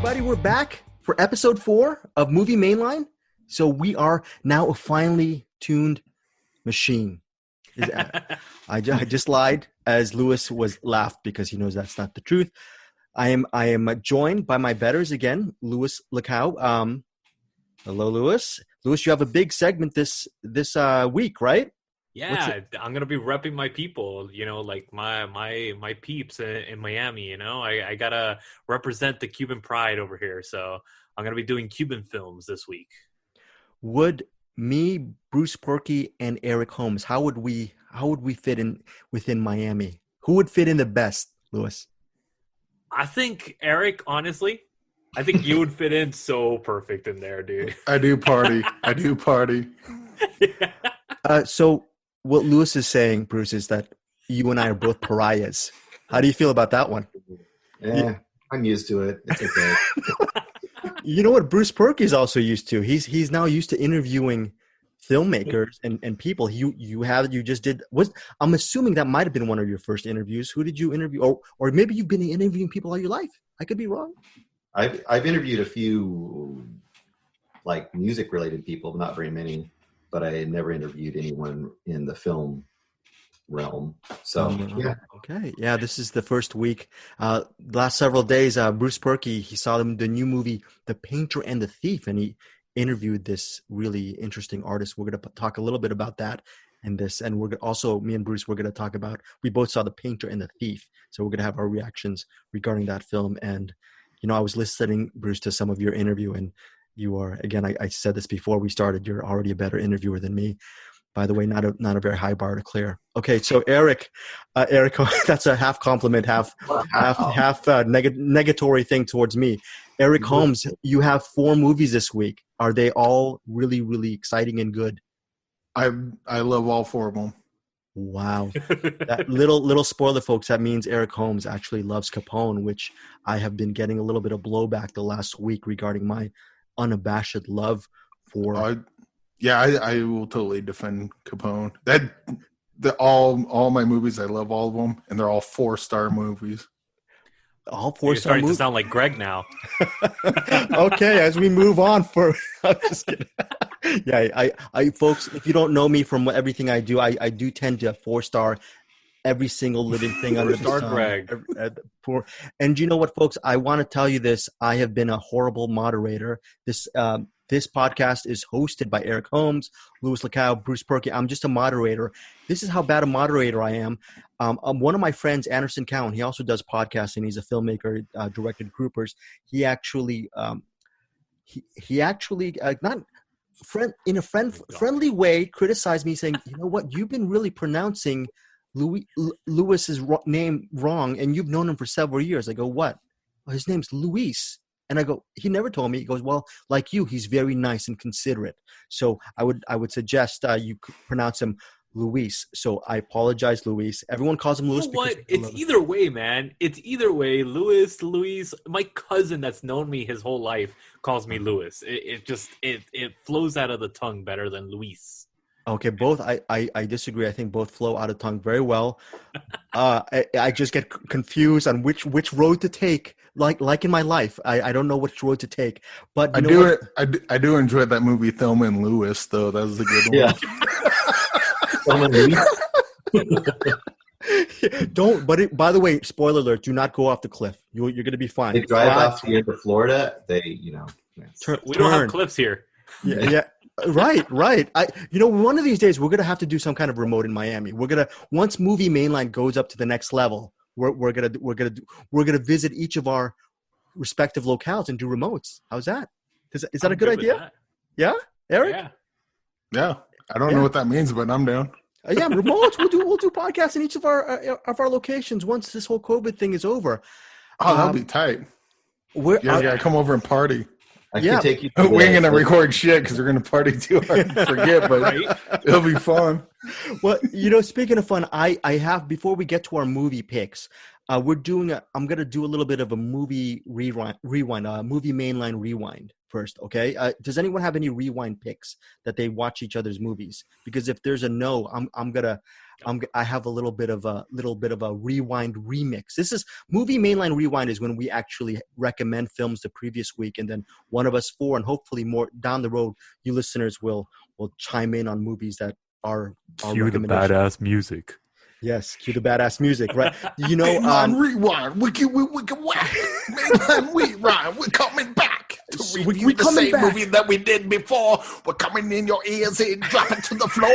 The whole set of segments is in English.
everybody. We're back for episode 4 of Movie Mainline. So we are now a finely tuned machine. I just lied as Luis laughed because he knows that's not the truth. I am joined by my betters again, Luis Lacau. Hello, Luis. Luis, you have a big segment this week, right? Yeah, I'm gonna be repping my people. You know, like my peeps in Miami. You know, I gotta represent the Cuban pride over here. So I'm gonna be doing Cuban films this week. Would me, brucepurkey, and ericholmes, how would we fit in within Miami? Who would fit in the best, Luis? I think Eric, honestly, I think you would fit in so perfect in there, dude. I do party. Yeah. So what Luis is saying, Bruce, is that you and I are both pariahs. How do you feel about that one? Yeah, I'm used to it. It's okay. You know what Bruce Purkey is also used to? He's now used to interviewing filmmakers and people. I'm assuming that might have been one of your first interviews. Who did you interview? Or maybe you've been interviewing people all your life. I could be wrong. I've interviewed a few like music related people, not very many, but I never interviewed anyone in the film realm. So yeah. Okay. Yeah, this is the first week. Last several days, Bruce Purkey, he saw the new movie The Painter and the Thief, and he interviewed this really interesting artist. We're going to talk a little bit about that and this, and we're also, me and Bruce, we're going to talk about, we both saw The Painter and the Thief, so we're going to have our reactions regarding that film. And you know, I was listening, Bruce, to some of your interview, and you are, again, I said this before we started, you're already a better interviewer than me. By the way, not a very high bar to clear. Okay, so Eric, that's a half compliment, half negatory thing towards me. Eric Holmes, you have 4 movies this week. Are they all really, really exciting and good? I love all 4 of them. Wow. That little spoiler, folks, that means Eric Holmes actually loves Capone, which I have been getting a little bit of blowback the last week regarding my unabashed love for... I will totally defend Capone. All my movies, I love all of them, and they're all 4-star movies. All 4-star You're starting movies? to sound like Greg now. Okay, as we move on I'm just kidding. Yeah, I folks, if you don't know me from everything I do, I do tend to 4-star every single living thing under the sun. Greg. And you know what, folks? I want to tell you this. I have been a horrible moderator. This podcast is hosted by Eric Holmes, Luis Lacau, Bruce Purkey. I'm just a moderator. This is how bad a moderator I am. One of my friends, Anderson Cowan, he also does podcasting. He's a filmmaker, directed Groupers. He actually, friendly way criticized me, saying, "You know what? You've been really pronouncing Luis's name wrong, and you've known him for several years." I go, "What?" "Well, his name's Luis." And I go, "He never told me." He goes, "Well, like you, he's very nice and considerate. So I would suggest you pronounce him Luis." So I apologize, Luis. Everyone calls him Luis. You know what? It's either way, man. It's either way. Luis. My cousin that's known me his whole life calls me Luis. It flows out of the tongue better than Luis. Okay, both. I disagree. I think both flow out of tongue very well. I just get confused on which road to take. Like in my life, I don't know which road to take. But I do enjoy that movie Thelma and Louise, though. That was a good one. Yeah. Thelma and Louise. Don't. But by the way, spoiler alert: do not go off the cliff. You're going to be fine. They drive off to Florida. They, We don't have cliffs here. Yeah. Right. One of these days we're gonna have to do some kind of remote in Miami. Once Movie Mainline goes up to the next level, we're gonna visit each of our respective locales and do remotes. How's that? Is that a good idea? Yeah, Eric. Yeah. I don't know what that means, but I'm down. Yeah, remotes. We'll do podcasts in each of our locations once this whole COVID thing is over. Oh, that'll be tight. You guys gotta come over and party. I can take you. We ain't gonna record shit because we're gonna party too hard and forget, but it'll be fun. Well, speaking of fun, I have, before we get to our movie picks, I'm gonna do a little bit of a movie rewind, Movie Mainline rewind first. Okay. Does anyone have any rewind picks that they watch each other's movies? Because if there's a no, I'm gonna I have a little bit of a rewind remix. This is Movie Mainline Rewind is when we actually recommend films the previous week, and then one of us four, and hopefully more down the road, you listeners will chime in on movies that are Cue the badass music. Yes, cue the badass music, right? You know, Mainline Rewind, we can whack. Mainline Rewind, we're coming back to review the same movie that we did before. We're coming in your ears and dropping to the floor.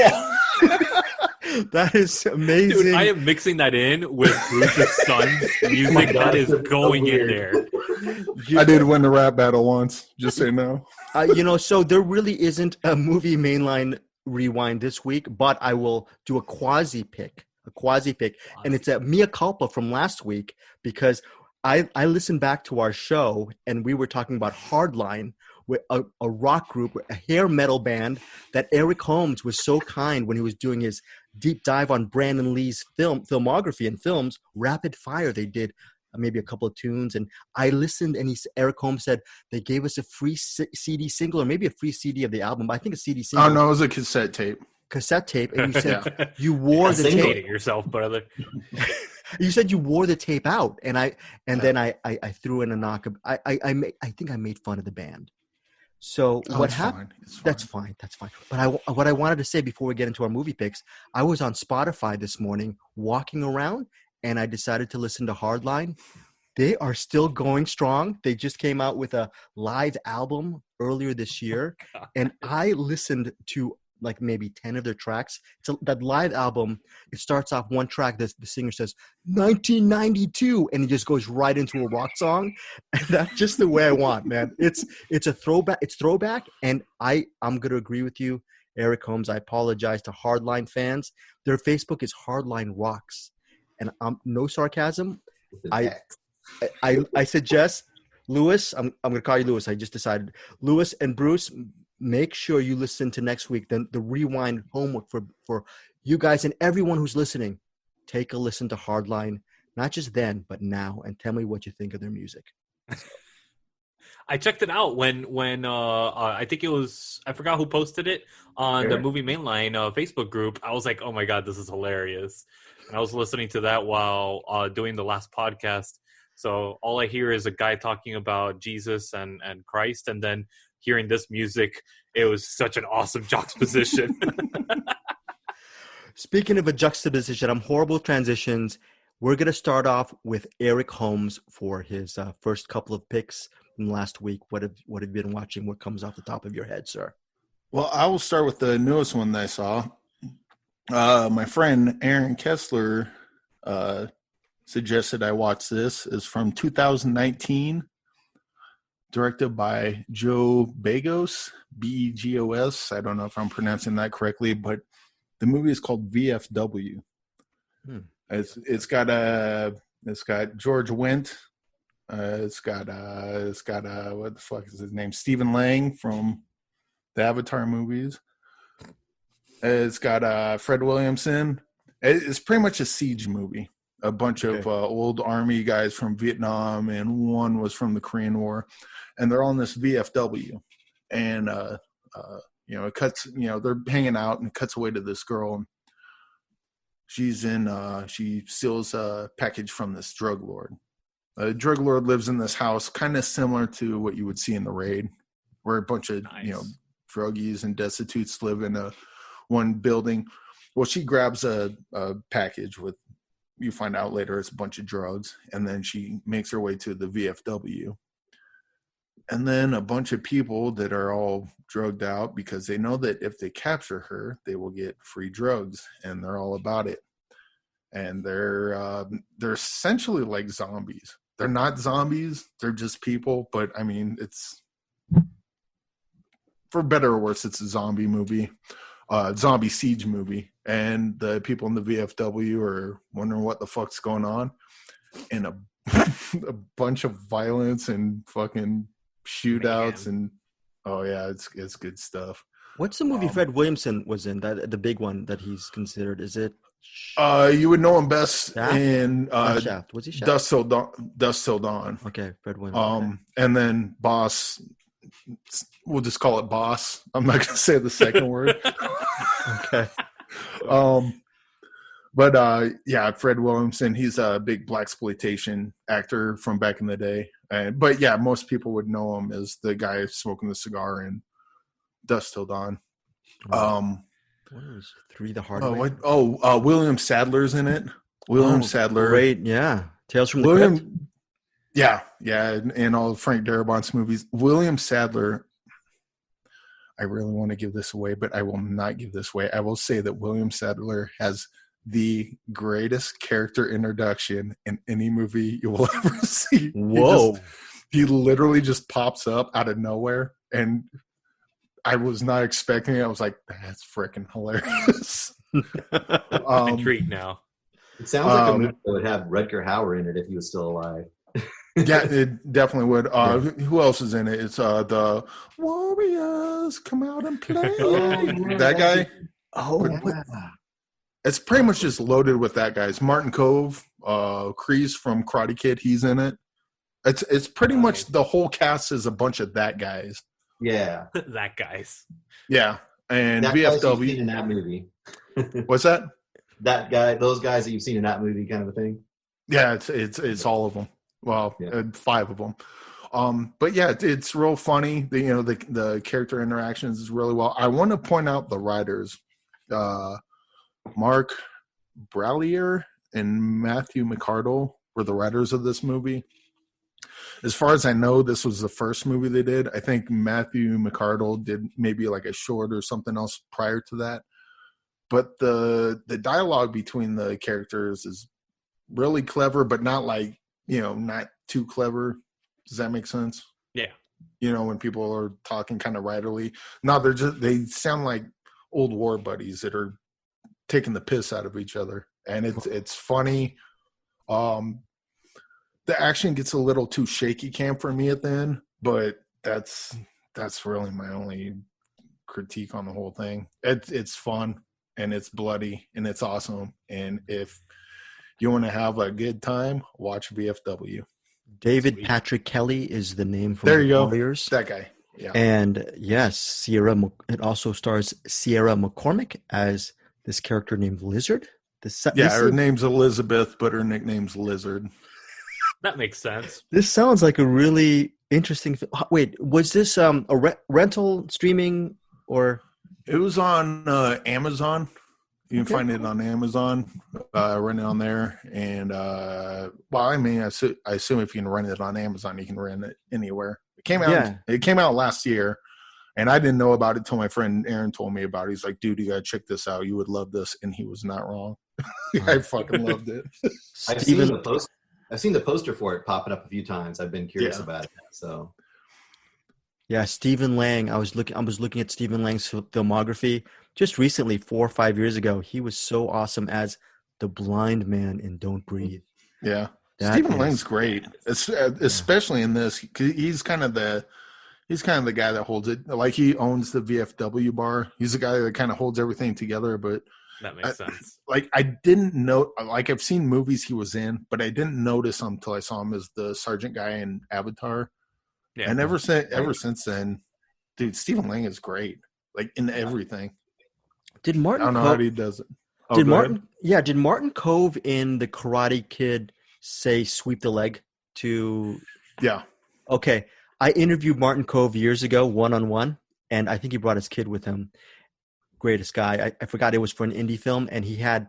That is amazing. Dude, I am mixing that in with Bruce's son's music. That is going in there. I did win the rap battle once, just so you know. You know, so there really isn't a Movie Mainline Rewind this week, but I will do a quasi pick, and it's a mea culpa from last week because I listened back to our show and we were talking about Hardline, with a rock group, a hair metal band that Eric Holmes was so kind when he was doing his deep dive on Brandon Lee's filmography and films. Rapid Fire, they did maybe a couple of tunes, and I listened, and Eric Holmes said they gave us a free CD single, or maybe a free CD of the album. I think a CD single. Oh no, it was a cassette tape. And you said you wore the tape. Yourself, brother. You said you wore the tape out, and then I threw in a knock. I think I made fun of the band. So what happened? That's fine. But what I wanted to say before we get into our movie picks, I was on Spotify this morning walking around, and I decided to listen to Hardline. They are still going strong. They just came out with a live album earlier this year, and I listened to like maybe 10 of their tracks. So that live album, it starts off one track, the singer says 1992, and it just goes right into a rock song. And that's just the way I want, man. It's a throwback. It's throwback, and I'm gonna agree with you, Eric Holmes. I apologize to Hardline fans. Their Facebook is Hardline Rocks, and no sarcasm. I suggest Luis. I'm gonna call you Luis. I just decided Luis and Bruce. Make sure you listen to next week. Then the rewind homework for you guys and everyone who's listening. Take a listen to Hardline, not just then, but now, and tell me what you think of their music. I checked it out when I think it was, I forgot who posted it on the Movie Mainline Facebook group. I was like, oh my God, this is hilarious. And I was listening to that while doing the last podcast. So all I hear is a guy talking about Jesus and Christ, and then hearing this music, it was such an awesome juxtaposition. Speaking of a juxtaposition, I'm horrible transitions. We're going to start off with Eric Holmes for his first couple of picks from last week. What have you been watching? What comes off the top of your head, sir? Well, I will start with the newest one that I saw. My friend Aaron Kessler suggested I watch this. It's from 2019. Directed by Joe Begos, Begos. I don't know if I'm pronouncing that correctly, but the movie is called VFW. It's got George Wendt. It's got what the fuck is his name? Stephen Lang from the Avatar movies. It's got Fred Williamson. It's pretty much a siege movie. A bunch of old army guys from Vietnam, and one was from the Korean War. And they're on this VFW, and it cuts. They're hanging out, and it cuts away to this girl. And she's she steals a package from this drug lord. The drug lord lives in this house, kind of similar to what you would see in The Raid, where a bunch of druggies and destitutes live in one building. Well, she grabs a package with. You find out later it's a bunch of drugs, and then she makes her way to the VFW. And then a bunch of people that are all drugged out because they know that if they capture her, they will get free drugs, and they're all about it. And they're essentially like zombies. They're not zombies; they're just people. But I mean, it's for better or worse, it's a zombie movie, zombie siege movie, and the people in the VFW are wondering what the fuck's going on, and a bunch of violence and fucking shootouts. And it's good stuff. What's the movie Fred Williamson was in? That the big one that he's considered? Is it? You would know him best in Shaft. Was he Shaft? Dusk Till Dawn. Okay, Fred Williamson. And then Boss. We'll just call it Boss. I'm not going to say the second word. Okay. But yeah, Fred Williamson, he's a big blaxploitation actor from back in the day. But yeah, most people would know him as the guy smoking the cigar in Dusk Till Dawn. What was Three the Hard Way? William Sadler's in it. William Sadler. Great, yeah. Tales from the Crypt. Yeah, and all of Frank Darabont's movies. William Sadler, I really want to give this away, but I will not give this away. I will say that William Sadler has the greatest character introduction in any movie you will ever see. Whoa. He literally just pops up out of nowhere, and I was not expecting it. I was like, that's freaking hilarious. I'm intrigued now. It sounds like a movie that would have Rutger Hauer in it if he was still alive. Yeah, it definitely would. Who else is in it? It's the Warriors come out and play. That guy. It's pretty much just loaded with that guy. It's Martin Cove, Kreese from Karate Kid. He's in it. It's pretty much the whole cast is a bunch of that guys. Yeah, that guys. Yeah, and that VFW seen in that movie. What's that? That guy, those guys that you've seen in that movie, kind of a thing. Yeah, it's all of them. Well, 5 of them. But yeah, it's real funny. The character interactions is really well. I want to point out the writers, Mark Brallier and Matthew McArdle were the writers of this movie. As far as I know, this was the first movie they did. I think Matthew McArdle did maybe like a short or something else prior to that. But the dialogue between the characters is really clever, but not like, not too clever. Does that make sense? Yeah. When people are talking kind of writerly. No, they sound like old war buddies that are taking the piss out of each other. And it's funny. The action gets a little too shaky cam for me at the end, but that's really my only critique on the whole thing. It's fun and it's bloody and it's awesome. And if you want to have a good time, watch VFW. David Patrick Kelly is the name from there you go. Warriors. That guy. Yeah. And yes, it also stars Sierra McCormick as this character named Lizard. Her name's Elizabeth, but her nickname's Lizard. That makes sense. This sounds like a really interesting. Wait, was this a rental streaming or? It was on Amazon. You can find it on Amazon, rent it on there. And, I assume if you can rent it on Amazon, you can rent it anywhere. It came out last year, and I didn't know about it till my friend Aaron told me about it. He's like, dude, you got to check this out. You would love this. And he was not wrong. I fucking loved it. I've seen the poster for it popping up a few times. I've been curious about it. So. Yeah, Stephen Lang. I was looking at Stephen Lang's filmography just recently, 4 or 5 years ago. He was so awesome as the blind man in Don't Breathe. Yeah, Stephen Lang's great, especially in this. He's kind of the guy that holds it. Like he owns the VFW bar. He's the guy that kind of holds everything together. But that makes sense. Like I didn't know. Like I've seen movies he was in, but I didn't notice him until I saw him as the sergeant guy in Avatar. Yeah, and ever since then, dude, Stephen Lang is great. Like in everything. Did Martin? I don't know how he does it. Did Martin Cove in The Karate Kid say "sweep the leg" to? Yeah. Okay, I interviewed Martin Cove years ago, 1-on-1, and I think he brought his kid with him. Greatest guy. I forgot it was for an indie film, and I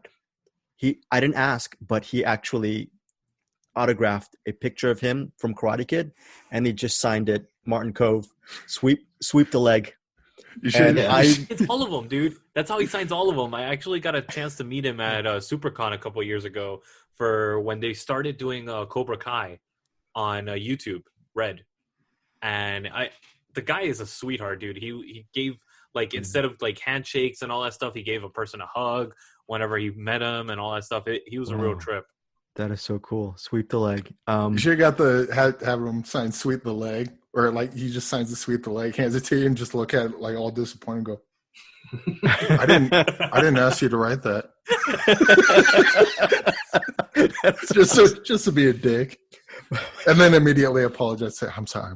didn't ask, but he actually autographed a picture of him from Karate Kid, and he just signed it, Martin Cove, sweep the leg. You should. It's all of them, dude. That's how he signs all of them. I actually got a chance to meet him at SuperCon a couple of years ago for when they started doing Cobra Kai on YouTube, Red. And the guy is a sweetheart, dude. He gave, like, instead of like handshakes and all that stuff, he gave a person a hug whenever he met him and all that stuff. He was a real trip. That is so cool. Sweep the leg. You should have got have him sign "sweep the leg," or like he just signs the "sweep the leg," hands it to you, and just look at it like all disappointed, and go, "I didn't ask you to write that." just to be a dick, and then immediately apologize. Say, "I'm sorry."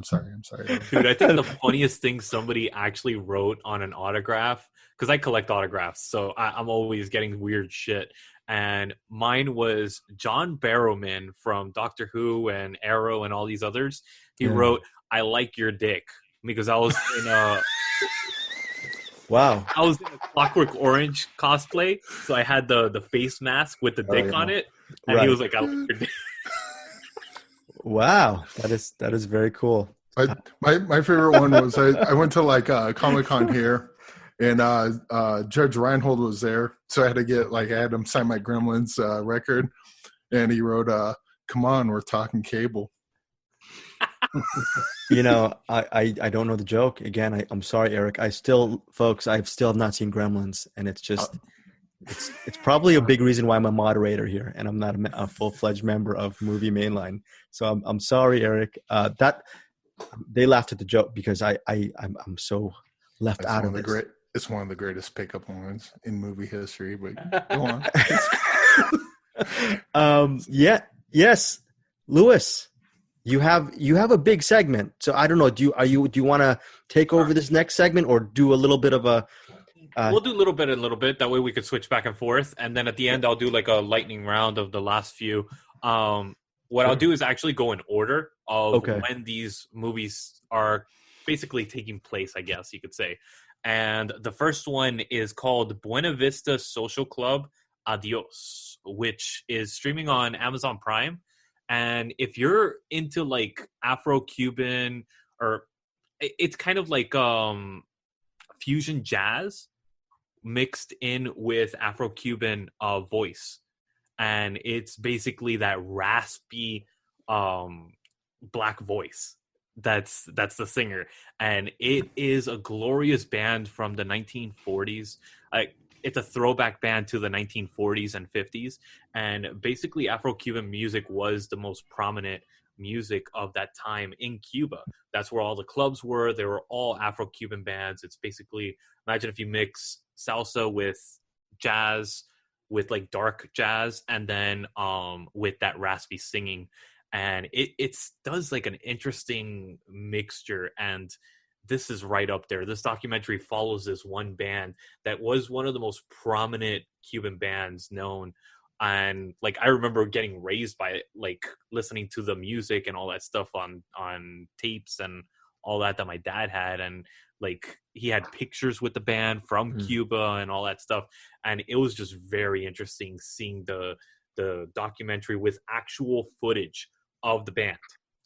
Dude, I think the funniest thing somebody actually wrote on an autograph, because I collect autographs, so I'm always getting weird shit. and mine was John Barrowman from Doctor Who and Arrow and all these others. He wrote, "I like your dick," because I was in a Wow. I was in a Clockwork Orange cosplay, so I had the face mask with the dick on it, and he was like, "I like your dick." Wow, that is very cool. My favorite one was I went to like Comic-Con here, and Judge Reinhold was there, so I had to get I had him sign my Gremlins record, and he wrote, "Come on, we're talking cable." You know, I don't know the joke. Again, I'm sorry, Eric. I've still have not seen Gremlins, and it's just it's probably a big reason why I'm a moderator here, and I'm not a full-fledged member of Movie Mainline. So I'm sorry, Eric. That they laughed at the joke because I'm so left out of this. It's one of the greatest pickup lines in movie history. But go on. Yes, Luis. You have a big segment, so I don't know. Do you want to take over this next segment, or do a little bit of a? We'll do a little bit. That way we could switch back and forth, and then at the end I'll do like a lightning round of the last few. What I'll do is actually go in order of when these movies are basically taking place, I guess you could say. And the first one is called Buena Vista Social Club, Adios, which is streaming on Amazon Prime. And if you're into like Afro-Cuban, or it's kind of like fusion jazz mixed in with Afro-Cuban voice. And it's basically that raspy black voice. That's the singer. And it is a glorious band from the 1940s. It's a throwback band to the 1940s and 50s. And basically Afro-Cuban music was the most prominent music of that time in Cuba. That's where all the clubs were. They were all Afro-Cuban bands. It's basically, imagine if you mix salsa with jazz, with like dark jazz, and then with that raspy singing. And it does like an interesting mixture, and this is right up there. This documentary follows this one band that was one of the most prominent Cuban bands known. And like, I remember getting raised by it, like listening to the music and all that stuff on tapes and all that my dad had. And like, he had pictures with the band from Cuba and all that stuff. And it was just very interesting seeing the documentary with actual footage of the band.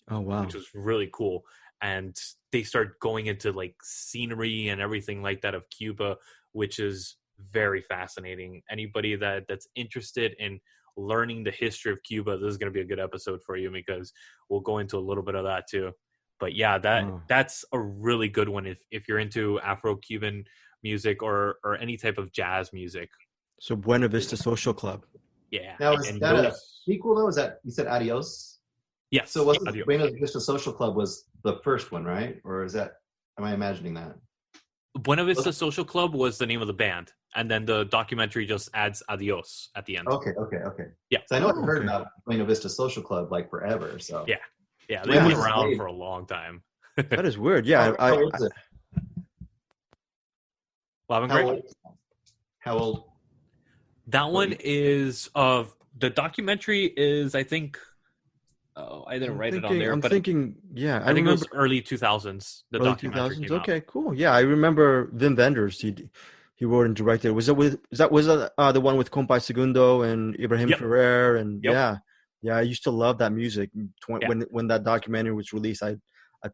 Oh, wow. Which was really cool. And they start going into like scenery and everything like that of Cuba, which is very fascinating. Anybody that's interested in learning the history of Cuba, this is going to be a good episode for you, because we'll go into a little bit of that too. But yeah, that's a really good one if you're into Afro-Cuban music or any type of jazz music. So Buena Vista Social Club. Yeah. Now, is that a sequel though? Is that, you said Adios? Yes. So was Buena Vista Social Club was the first one, right? Or is that, am I imagining that? Buena Vista Social Club was the name of the band, and then the documentary just adds Adios at the end. Okay. Yeah. So I know I've heard about Buena Vista Social Club like forever. So yeah, they've been around for a long time. That is weird. Yeah. How old is it? How old? That one is the documentary is, I think. Oh, I didn't write it on there. I think it was early 2000s. The early documentary 2000s. came Okay, out. cool. Yeah, I remember Wim Wenders. He wrote and directed. Was that the one with Compay Segundo and Ibrahim Ferrer? And yeah, I used to love that music. When that documentary was released, I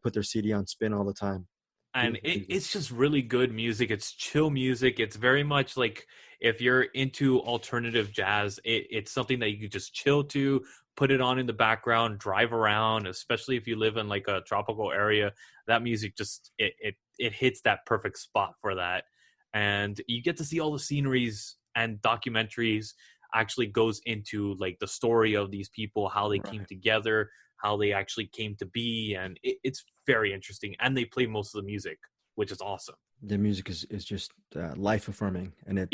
put their CD on spin all the time. And it's just really good music. It's chill music. It's very much like, if you're into alternative jazz, it's something that you could just chill to, put it on in the background, drive around, especially if you live in like a tropical area. That music just, it hits that perfect spot for that. And you get to see all the sceneries, and documentaries actually goes into like the story of these people, how they came together, how they actually came to be. And it's very interesting. And they play most of the music, which is awesome. The music is just life affirming, and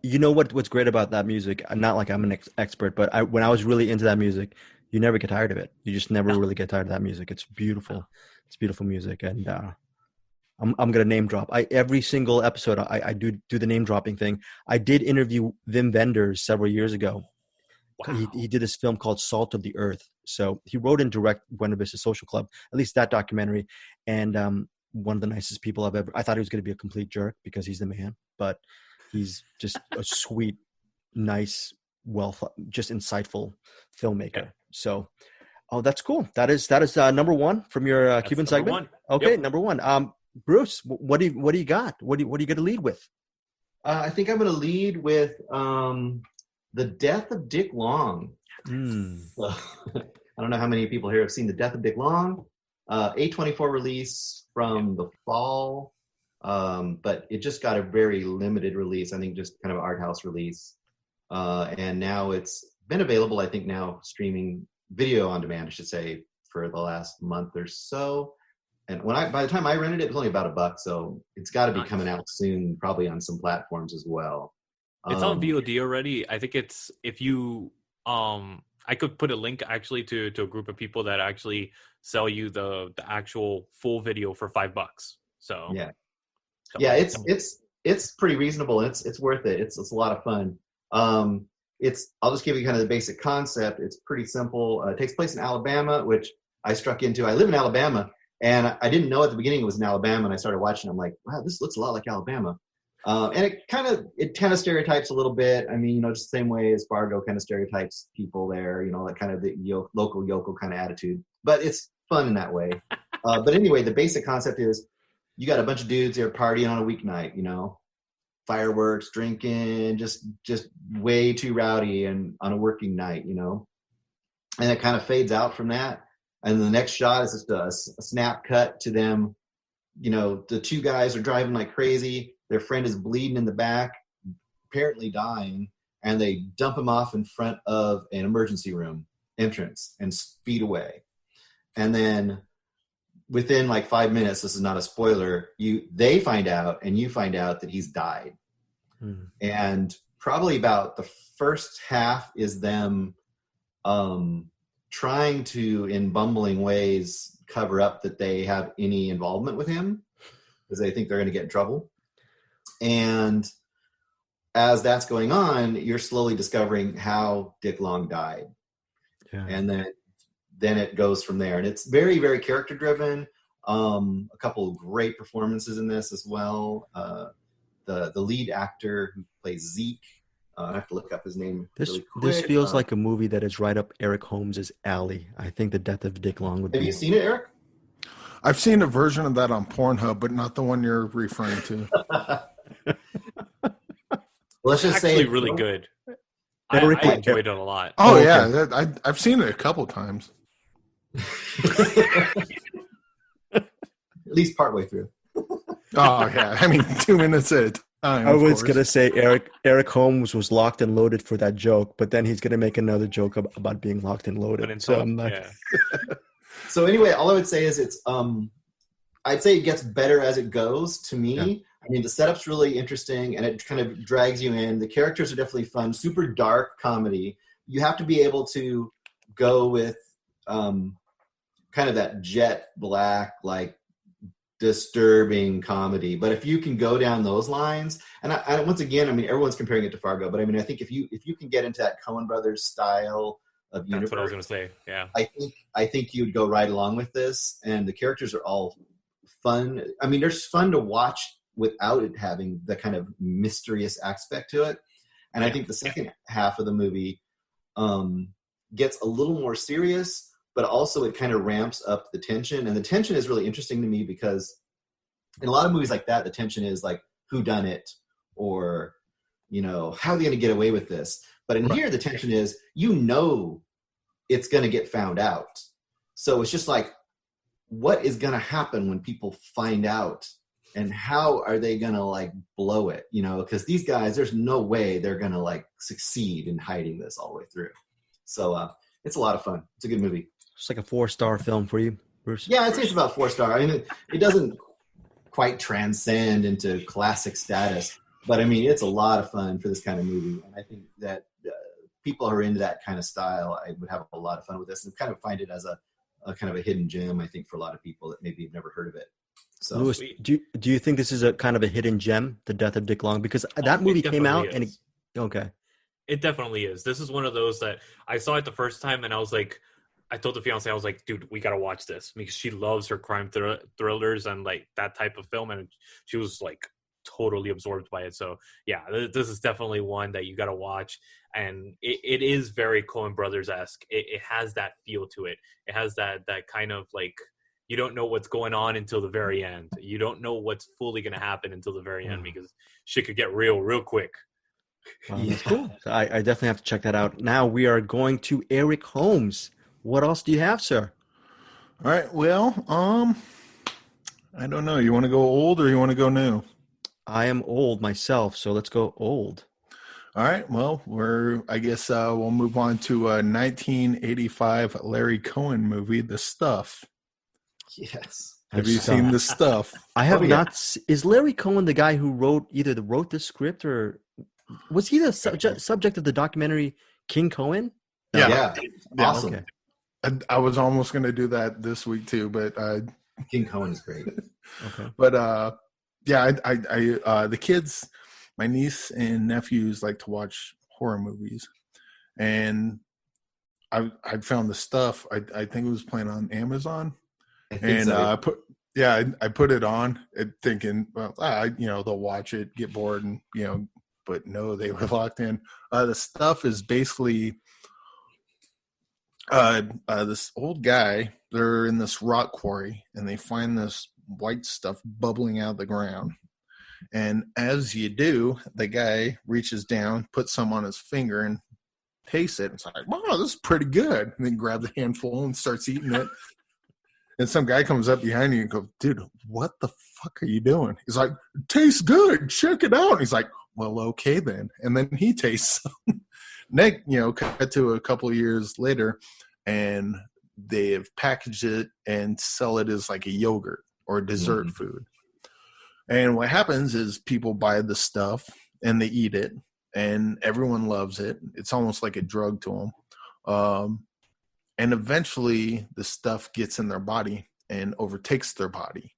you know what's great about that music. Not like I'm an expert, but when I was really into that music, you never get tired of it. You just never really get tired of that music. It's beautiful. It's beautiful music, and I'm gonna name drop. Every single episode I do the name dropping thing. I did interview Wim Wenders several years ago. Wow. He did this film called Salt of the Earth. So he wrote and directed Buena Vista Social Club, at least that documentary. And one of the nicest people I've ever. I thought he was going to be a complete jerk because he's the man, but he's just a sweet, nice, just insightful filmmaker. Yeah. So, that's cool. That is number one from your Cuban segment. One. Okay, Yep. number one. Bruce, what do you got? What are you going to lead with? I think I'm going to lead with The Death of Dick Long. So, I don't know how many people here have seen The Death of Dick Long. A24 release from the fall, but it just got a very limited release. I think just kind of an art house release. And now it's been available, I think now streaming video on demand, I should say, for the last month or so. And by the time I rented it, it was only about $1, so it's got to be coming out soon, probably on some platforms as well. It's on VOD already. I think it's if you I could put a link actually to a group of people that actually sell you the actual full video for $5. So yeah, it's pretty reasonable. And it's worth it. It's a lot of fun. I'll just give you kind of the basic concept. It's pretty simple. It takes place in Alabama, which I struck into. I live in Alabama, and I didn't know at the beginning it was in Alabama. And I started watching. I'm like, wow, this looks a lot like Alabama. And it kind of stereotypes a little bit. I mean, just the same way as Fargo kind of stereotypes people there, that kind of the local yokel kind of attitude. But it's fun in that way. But anyway, the basic concept is you got a bunch of dudes there partying on a weeknight, fireworks, drinking, just way too rowdy and on a working night, and it kind of fades out from that. And the next shot is just a snap cut to them. The two guys are driving like crazy. Their friend is bleeding in the back, apparently dying, and they dump him off in front of an emergency room entrance and speed away. And then within like 5 minutes, this is not a spoiler, they find out and you find out that he's died. And probably about the first half is them trying to, in bumbling ways, cover up that they have any involvement with him because they think they're going to get in trouble. And as that's going on, you're slowly discovering how Dick Long died. Yeah. And then it goes from there. And it's very, very character driven. A couple of great performances in this as well. The lead actor who plays Zeke, I have to look up his name. Really quick. This feels like a movie that is right up Eric Holmes' alley. I think The Death of Dick Long would be. Have you seen it, Eric? I've seen a version of that on Pornhub, but not the one you're referring to. Let's just say it's really good. I enjoyed it a lot. Oh, yeah. I've seen it a couple times. At least partway through. Oh, yeah. I mean, 2 minutes at a time. I was going to say Eric Holmes was locked and loaded for that joke, but then he's going to make another joke about being locked and loaded. So I'm not... Yeah. So anyway, all I would say is it's I'd say it gets better as it goes to me. Yeah. I mean, the setup's really interesting and it kind of drags you in. The characters are definitely fun, super dark comedy. You have to be able to go with kind of that jet black, like disturbing comedy. But if you can go down those lines, and I once again, I mean, everyone's comparing it to Fargo, but I mean, I think if you can get into that Coen Brothers style of universe, that's what I was going to say. Yeah, I think you'd go right along with this, and the characters are all fun. I mean, they're fun to watch without it having the kind of mysterious aspect to it. And I think the second half of the movie gets a little more serious, but also it kind of ramps up the tension. And the tension is really interesting to me because in a lot of movies like that, the tension is like, who done it? Or, how are they going to get away with this? But in here, the tension is, it's going to get found out. So it's just like, what is going to happen when people find out? And how are they going to like blow it? Because these guys, there's no way they're going to like succeed in hiding this all the way through. So it's a lot of fun. It's a good movie. It's like a 4-star film for you, Bruce. Yeah, I'd say it's about 4-star. I mean, it doesn't quite transcend into classic status, but I mean, it's a lot of fun for this kind of movie. And I think that people who are into that kind of style, I would have a lot of fun with this and kind of find it as a kind of a hidden gem, I think, for a lot of people that maybe have never heard of it. So Louis, do you think this is a kind of a hidden gem, The Death of Dick Long? Because that movie came out and okay. It definitely is. This is one of those that I saw it the first time and I was like, I told the fiance, I was like, dude, we got to watch this because she loves her crime thrillers and like that type of film. And she was like totally absorbed by it. So yeah, this is definitely one that you got to watch. And it is very Coen Brothers-esque. It has that feel to it. It has that kind of like, you don't know what's going on until the very end. You don't know what's fully going to happen until the very end because shit could get real quick. That's cool. So I definitely have to check that out. Now we are going to Eric Holmes. What else do you have, sir? All right. Well, I don't know. You want to go old or you want to go new? I am old myself, so let's go old. All right. Well, I guess we'll move on to a 1985 Larry Cohen movie, The Stuff. Yes. Have you seen The Stuff? I have not. Is Larry Cohen the guy who wrote the script, or was he the subject of the documentary King Cohen? Yeah. Awesome. Okay. I was almost going to do that this week too, but King Cohen is great. Okay. But yeah, I the kids, my niece and nephews like to watch horror movies, and I found The Stuff. I think it was playing on Amazon, and so. I put it on, thinking, well, they'll watch it, get bored, and but no, they were locked in. The Stuff is basically this old guy. They're in this rock quarry, and they find this white stuff bubbling out of the ground. And as you do, the guy reaches down, puts some on his finger, and tastes it. It's like, wow, this is pretty good. And then grabs a handful and starts eating it. And some guy comes up behind you and goes, dude, what the fuck are you doing? He's like, it tastes good. Check it out. And he's like, well, okay then. And then he tastes some. Nick, cut to a couple of years later, and they have packaged it and sell it as like a yogurt or a dessert food. And what happens is people buy the stuff and they eat it, and everyone loves it. It's almost like a drug to them. And eventually the stuff gets in their body and overtakes their body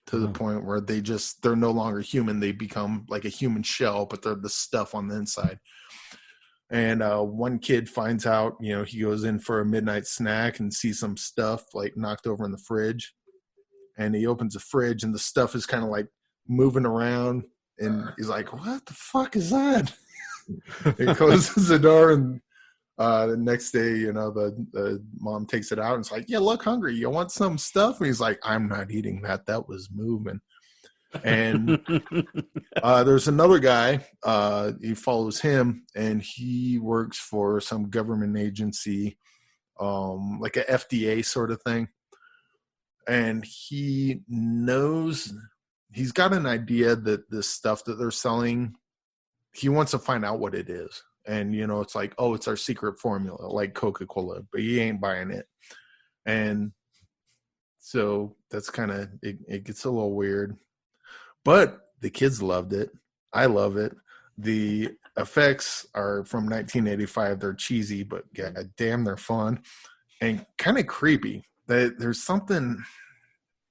to the point where they're no longer human. They become like a human shell, but they're the stuff on the inside. And one kid finds out, he goes in for a midnight snack and sees some stuff like knocked over in the fridge. And he opens the fridge and the stuff is kind of like moving around. And he's like, what the fuck is that? He closes the door, and the next day, the mom takes it out and it's like, yeah, look hungry. You want some stuff? And he's like, I'm not eating that. That was moving. And there's another guy, he follows him, and he works for some government agency, like a FDA sort of thing. And he's got an idea that this stuff that they're selling, he wants to find out what it is. And, it's like, oh, it's our secret formula, like Coca-Cola, but he ain't buying it. And so that's kind of, it gets a little weird. But the kids loved it. I love it. The effects are from 1985. They're cheesy, but god damn, they're fun and kind of creepy. There's something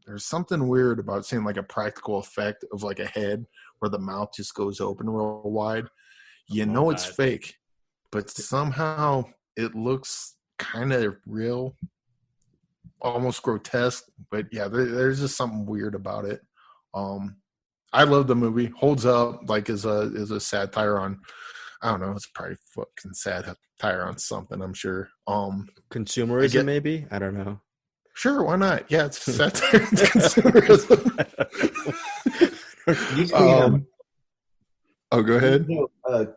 weird about seeing like a practical effect of like a head where the mouth just goes open real wide. It's fake, but somehow it looks kind of real, almost grotesque. But yeah, there's just something weird about it. I love the movie. Holds up like as a satire on, I don't know, it's probably fucking satire on something, I'm sure. Consumerism, maybe? I don't know. Sure, why not? Yeah, it's satire on consumerism. Go ahead.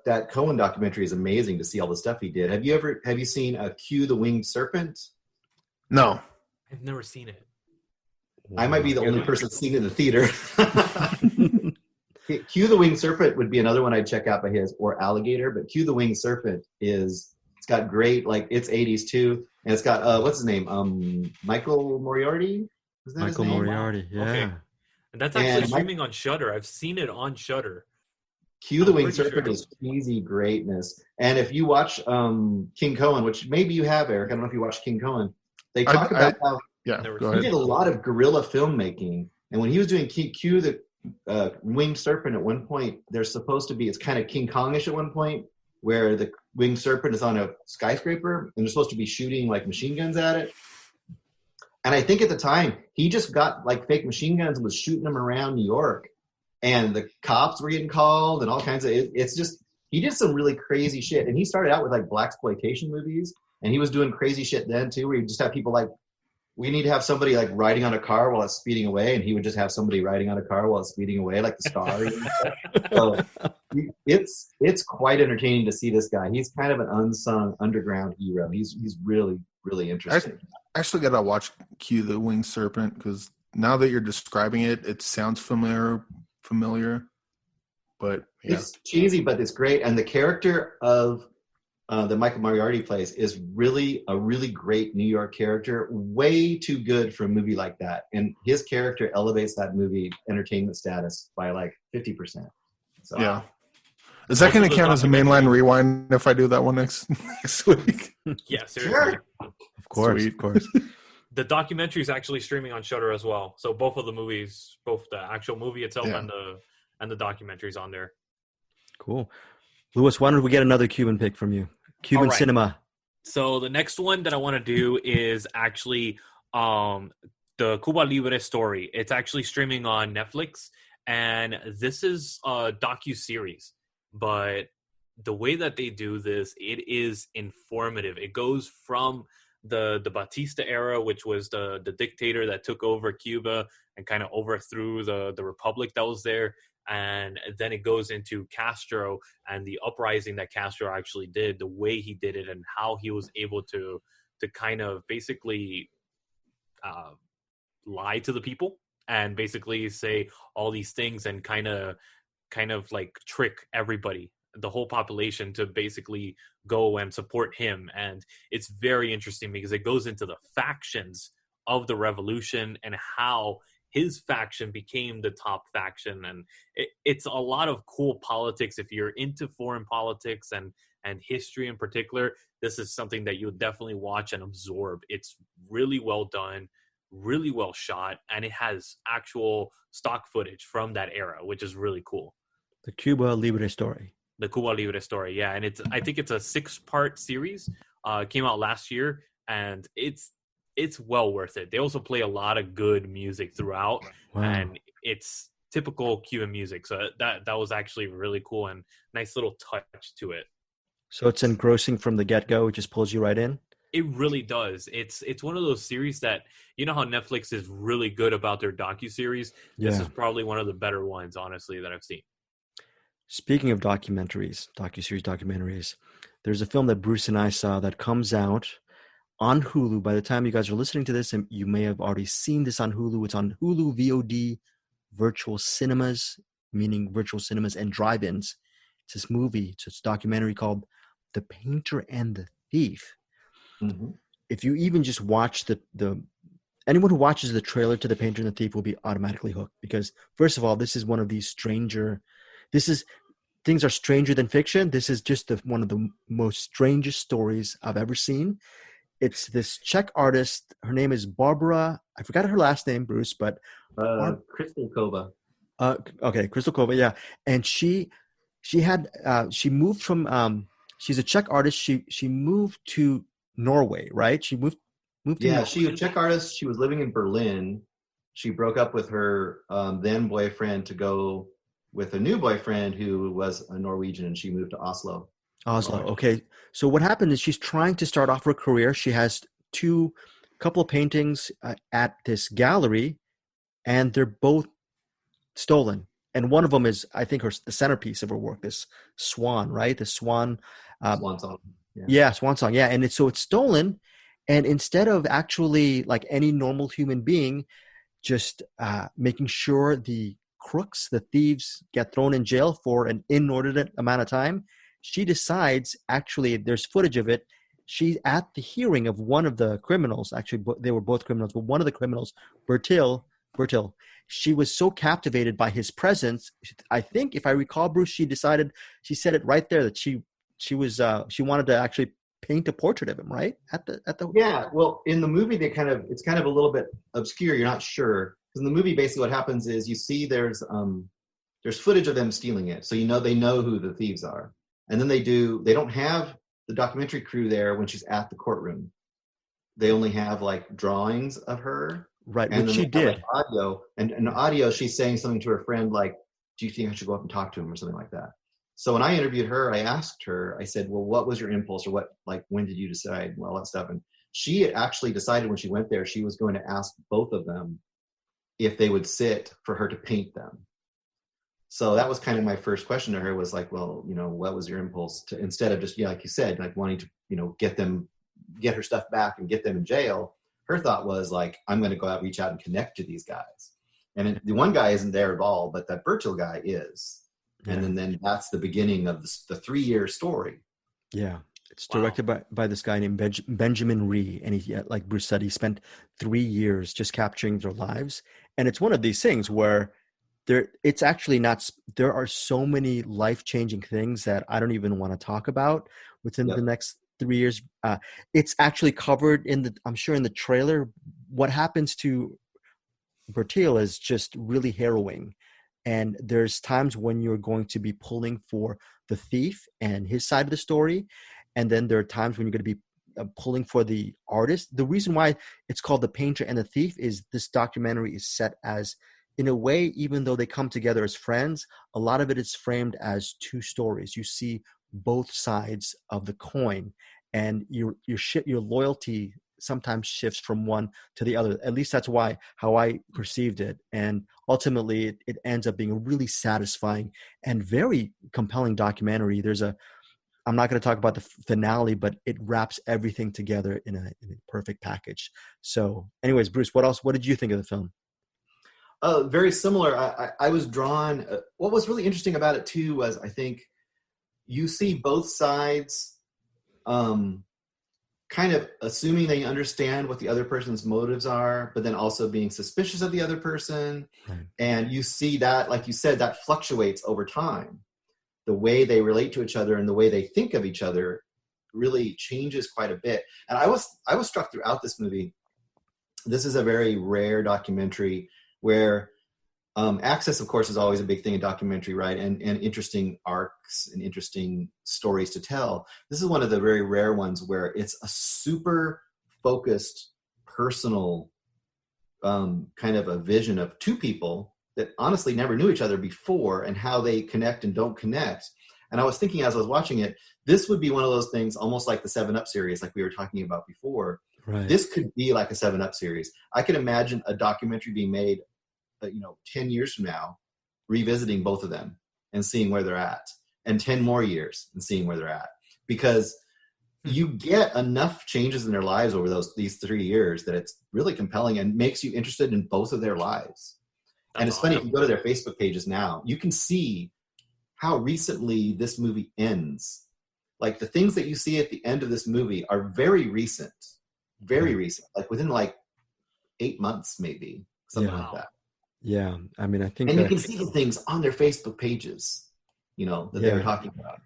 That Cohen documentary is amazing to see all the stuff he did. Have you seen Q the Winged Serpent? No. I've never seen it. I might be the only person seen it in the theater. Q the Winged Serpent would be another one I'd check out by his, or Alligator. But Q the Winged Serpent it's got great, like, it's 80s too. And it's got, what's his name? Michael Moriarty? Is that Michael his name? Moriarty, yeah. Okay. And that's actually streaming on Shudder. I've seen it on Shudder. Q the Winged Serpent is cheesy greatness. And if you watch King Cohen, which maybe you have, Eric, I don't know if you watched King Cohen. They talk about how go he ahead. did a lot of guerrilla filmmaking. And when he was doing Q the winged serpent, at one point, there's supposed to be, it's kind of King Kongish at one point, where the winged serpent is on a skyscraper and they're supposed to be shooting like machine guns at it. And I think at the time, he just got like fake machine guns and was shooting them around New York. And the cops were getting called and all kinds of, it's just, he did some really crazy shit. And he started out with like blaxploitation movies. And he was doing crazy shit then too, where you just have people like, we need to have somebody like riding on a car while it's speeding away. And he would just have somebody riding on a car while it's speeding away, like the star. So it's quite entertaining to see this guy. He's kind of an unsung underground hero. He's really, really interesting. I actually got to watch Q the Winged Serpent, because now that you're describing it, it sounds familiar. But yeah. It's cheesy, but it's great. And the character of that Michael Moriarty plays is really a really great New York character, way too good for a movie like that. And his character elevates that movie entertainment status by like 50%. So yeah. Is that going to count as a mainline rewind if I do that one next week? Yeah, seriously. Sure. Of course, of course. The documentary is actually streaming on Shudder as well. So both of the movies, both the actual movie itself and the documentaries on there. Cool. Luis, why don't we get another Cuban pick from you? Cuban cinema. So the next one that I want to do is actually the Cuba Libre story. It's actually streaming on Netflix, and this is a docu-series. But the way that they do this, it is informative. It goes from the Batista era, which was the dictator that took over Cuba and kind of overthrew the republic that was there. And then it goes into Castro and the uprising that Castro actually did, the way he did it, and how he was able to kind of basically lie to the people and basically say all these things and kind of like trick everybody, the whole population, to basically go and support him. And it's very interesting because it goes into the factions of the revolution and how his faction became the top faction. And it's a lot of cool politics. If you're into foreign politics and history in particular, this is something that you'll definitely watch and absorb. It's really well done, really well shot, and it has actual stock footage from that era, which is really cool. The Cuba Libre story. The Cuba Libre story, yeah. And I think it's a 6-part series. It came out last year, and it's well worth it. They also play a lot of good music throughout, and it's typical Cuban music. So that was actually really cool and nice little touch to it. So it's engrossing from the get-go. It just pulls you right in? It really does. It's one of those series that, you know how Netflix is really good about their docuseries? This is probably one of the better ones, honestly, that I've seen. Speaking of documentaries, there's a film that Bruce and I saw that comes out on Hulu. By the time you guys are listening to this, and you may have already seen this on Hulu. It's on Hulu VOD virtual cinemas, meaning virtual cinemas and drive-ins. It's this movie. It's a documentary called The Painter and the Thief. Mm-hmm. If you even just watch anyone who watches the trailer to The Painter and the Thief will be automatically hooked, because first of all, this is one of these things are stranger than fiction. This is just one of the most strangest stories I've ever seen. It's this Czech artist. Her name is Barbara. I forgot her last name, Bruce, but Krystalkova. Okay, Krystalkova. Yeah, and she moved from. She's a Czech artist. She moved to Norway, right? She moved. Yeah, she was a Czech artist. She was living in Berlin. She broke up with her then boyfriend to go with a new boyfriend who was a Norwegian, and she moved to Oslo. Okay. So what happened is she's trying to start off her career. She has couple of paintings at this gallery, and they're both stolen. And one of them is, I think, the centerpiece of her work, this swan, right? The swan. Swan song. Yeah, swan song. Yeah. And it's stolen. And instead of actually, like any normal human being, just making sure the crooks, the thieves, get thrown in jail for an inordinate amount of time, she decides, actually, there's footage of it. She's at the hearing of one of the criminals. Actually, they were both criminals, but one of the criminals, Bertil, she was so captivated by his presence. I think, if I recall, Bruce, she said it right there that she wanted to actually paint a portrait of him, right? At the Yeah, well, in the movie, it's kind of a little bit obscure. You're not sure. in the movie, basically what happens is you see there's footage of them stealing it. So they know who the thieves are. And then they don't have the documentary crew there when she's at the courtroom. They only have like drawings of her. Right, and which she did. Like audio. And in audio, she's saying something to her friend like, do you think I should go up and talk to him or something like that? So when I interviewed her, I asked her, I said, well, what was your impulse, or when did you decide, all that stuff? And she had actually decided when she went there, she was going to ask both of them if they would sit for her to paint them. So that was kind of my first question to her, was like, well, what was your impulse to, instead of just, like you said, like wanting to, get her stuff back and get them in jail. Her thought was like, I'm going to go out, reach out and connect to these guys. And the one guy isn't there at all, but that Bertil guy is. Yeah. And then that's the beginning of the 3-year story. Yeah. It's directed by this guy named Benjamin Ree. And he, like Bruce said, he spent 3 years just capturing their lives. And it's one of these things where it's actually not, there are so many life-changing things that I don't even want to talk about within the next 3 years. It's actually covered I'm sure in the trailer. What happens to Bertil is just really harrowing. And there's times when you're going to be pulling for the thief and his side of the story. And then there are times when you're going to be pulling for the artist. The reason why it's called The Painter and the Thief is this documentary is set as, in a way, even though they come together as friends, a lot of it is framed as two stories. You see both sides of the coin, and your loyalty sometimes shifts from one to the other. At least that's how I perceived it. And ultimately it ends up being a really satisfying and very compelling documentary. I'm not going to talk about the finale, but it wraps everything together in a perfect package. So anyways, Bruce, what did you think of the film? Very similar. I was drawn. What was really interesting about it too was, I think you see both sides kind of assuming they understand what the other person's motives are, but then also being suspicious of the other person. Right. And you see that, like you said, that fluctuates over time. The way they relate to each other and the way they think of each other really changes quite a bit. And I was struck throughout this movie. This is a very rare documentary where access, of course, is always a big thing in documentary, right? And interesting arcs and interesting stories to tell. This is one of the very rare ones where it's a super focused, personal kind of a vision of two people that honestly never knew each other before and how they connect and don't connect. And I was thinking as I was watching it, this would be one of those things almost like the 7-Up series, like we were talking about before. Right. This could be like a 7-Up series. I could imagine a documentary being made 10 years from now, revisiting both of them and seeing where they're at, and 10 more years and seeing where they're at, because you get enough changes in their lives over these 3 years that it's really compelling and makes you interested in both of their lives. And it's funny, if you go to their Facebook pages now, you can see how recently this movie ends. Like the things that you see at the end of this movie are very recent, like within like 8 months, maybe something like that. Yeah, I mean, I think, and you can see the things on their Facebook pages, that they were talking about.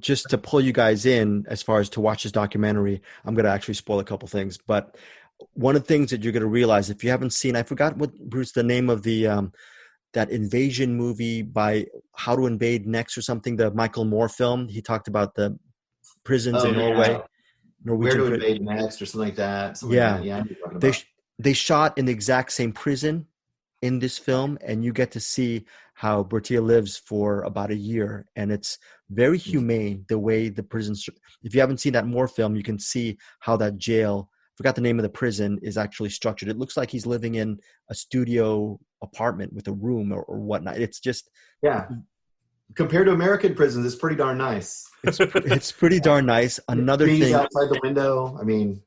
Just to pull you guys in as far as to watch this documentary, I'm going to actually spoil a couple things. But one of the things that you're going to realize, if you haven't seen, I forgot the name of the that invasion movie by How to Invade Next or something, the Michael Moore film. He talked about the prisons in Norway. Where to Invade Next or something like that. They shot in the exact same prison in this film, and you get to see how Bertil lives for about a year, and it's very humane the way the prisons. If you haven't seen that Moore film, you can see how that jail, forgot the name of the prison, is actually structured. It looks like he's living in a studio apartment with a room or whatnot. It's just compared to American prisons, it's pretty darn nice. It's pretty darn nice. Another thing outside the window. I mean,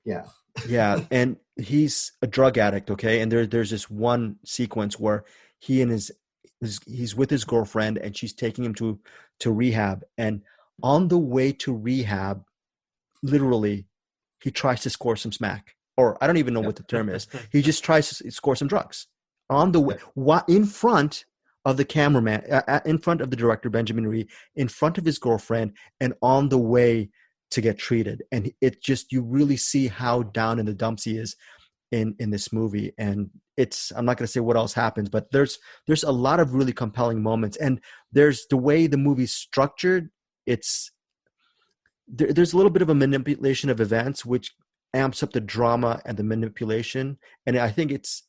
yeah, and he's a drug addict, okay? And there's this one sequence where he's with his girlfriend, and she's taking him to rehab. And on the way to rehab, literally, he tries to score some smack. Or I don't even know what the term is. He just tries to score some drugs. On the way, in front of the cameraman, in front of the director, Benjamin Ree, in front of his girlfriend, and on the way to get treated. And it just, you really see how down in the dumps he is. in this movie. And I'm not going to say what else happens, but there's a lot of really compelling moments, and there's the way the movie's structured. There's a little bit of a manipulation of events, which amps up the drama and the manipulation. And I think it's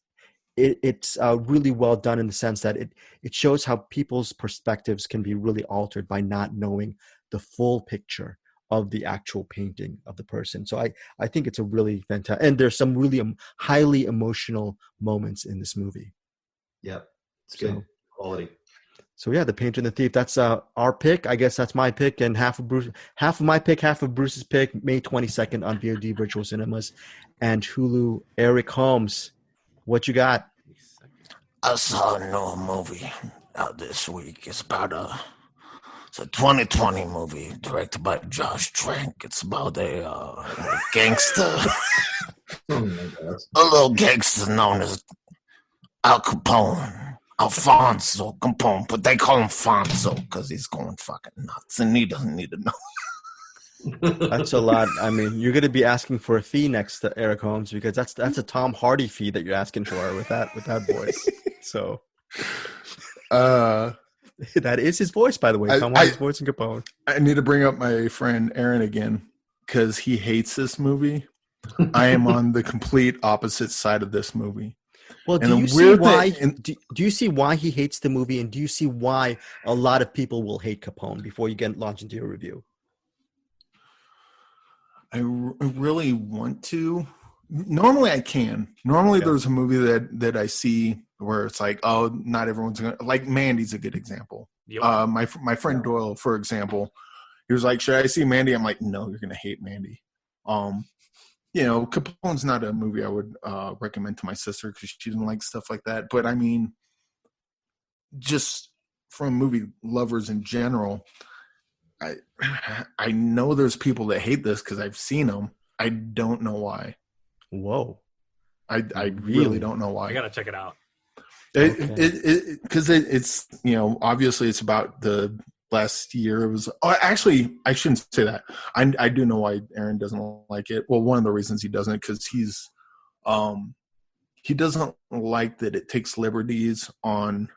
really well done in the sense that it shows how people's perspectives can be really altered by not knowing the full picture of the actual painting of the person. So I think it's a really fantastic, and there's some really highly emotional moments in this movie. Yep. It's good quality. So yeah, The Painter and the Thief, that's our pick. I guess that's my pick, and half of my pick, half of Bruce's pick, May 22nd on VOD virtual cinemas and Hulu. Eric Holmes, what you got? I saw a new movie out this week. It's a 2020 movie directed by Josh Trank. It's about a gangster, a little gangster known as Al Capone. Alfonso Capone, but they call him Fonzo because he's going fucking nuts, and he doesn't need to know. That's a lot. I mean, you're going to be asking for a fee next to Eric Holmes, because that's a Tom Hardy fee that you're asking for with that voice. So, that is his voice, by the way. Tom Hardy's voice in Capone. I need to bring up my friend Aaron again because he hates this movie. I am on the complete opposite side of this movie. Well, do you see why he hates the movie, and do you see why a lot of people will hate Capone before you launch into your review? I really want to. Normally I can. Normally there's a movie that I see where it's like, oh, not everyone's going to, like Mandy's a good example. Yep. My friend Doyle, for example, he was like, should I see Mandy? I'm like, no, you're going to hate Mandy. Capone's not a movie I would recommend to my sister because she doesn't like stuff like that. But I mean, just from movie lovers in general, I know there's people that hate this because I've seen them. I don't know why. Whoa. I really don't know why. I gotta check it out. Because it's obviously it's about the last year. It was actually I shouldn't say that. I do know why Aaron doesn't like it. Well, one of the reasons he doesn't, because he doesn't like that it takes liberties on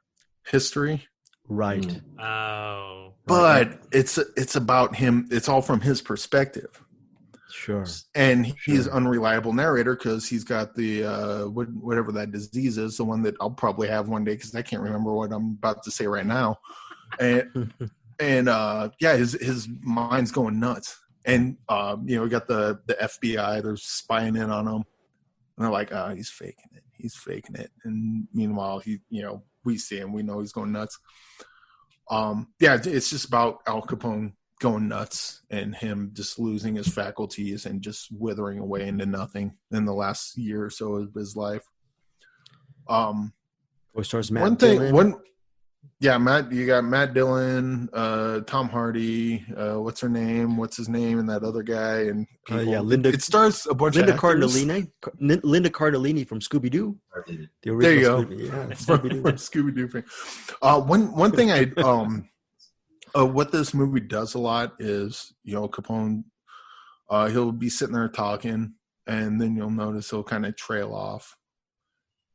history. Right. Oh. But it's about him. It's all from his perspective. Sure. And he's an unreliable narrator because he's got the whatever that disease is, the one that I'll probably have one day because I can't remember what I'm about to say right now. And his mind's going nuts. And we got the FBI, they're spying in on him. And they're like, oh, he's faking it. And meanwhile, we see him, we know he's going nuts. It's just about Al Capone going nuts and him just losing his faculties and just withering away into nothing in the last year or so of his life. Stars Matt Dillon. You got Matt Dillon, Tom Hardy, what's his name, and that other guy, and people. Linda. It stars a bunch Linda of actors. Linda Cardellini from Scooby Doo. The original there you go. From Scooby Doo thing. One thing what this movie does a lot is, Capone, he'll be sitting there talking, and then you'll notice he'll kind of trail off.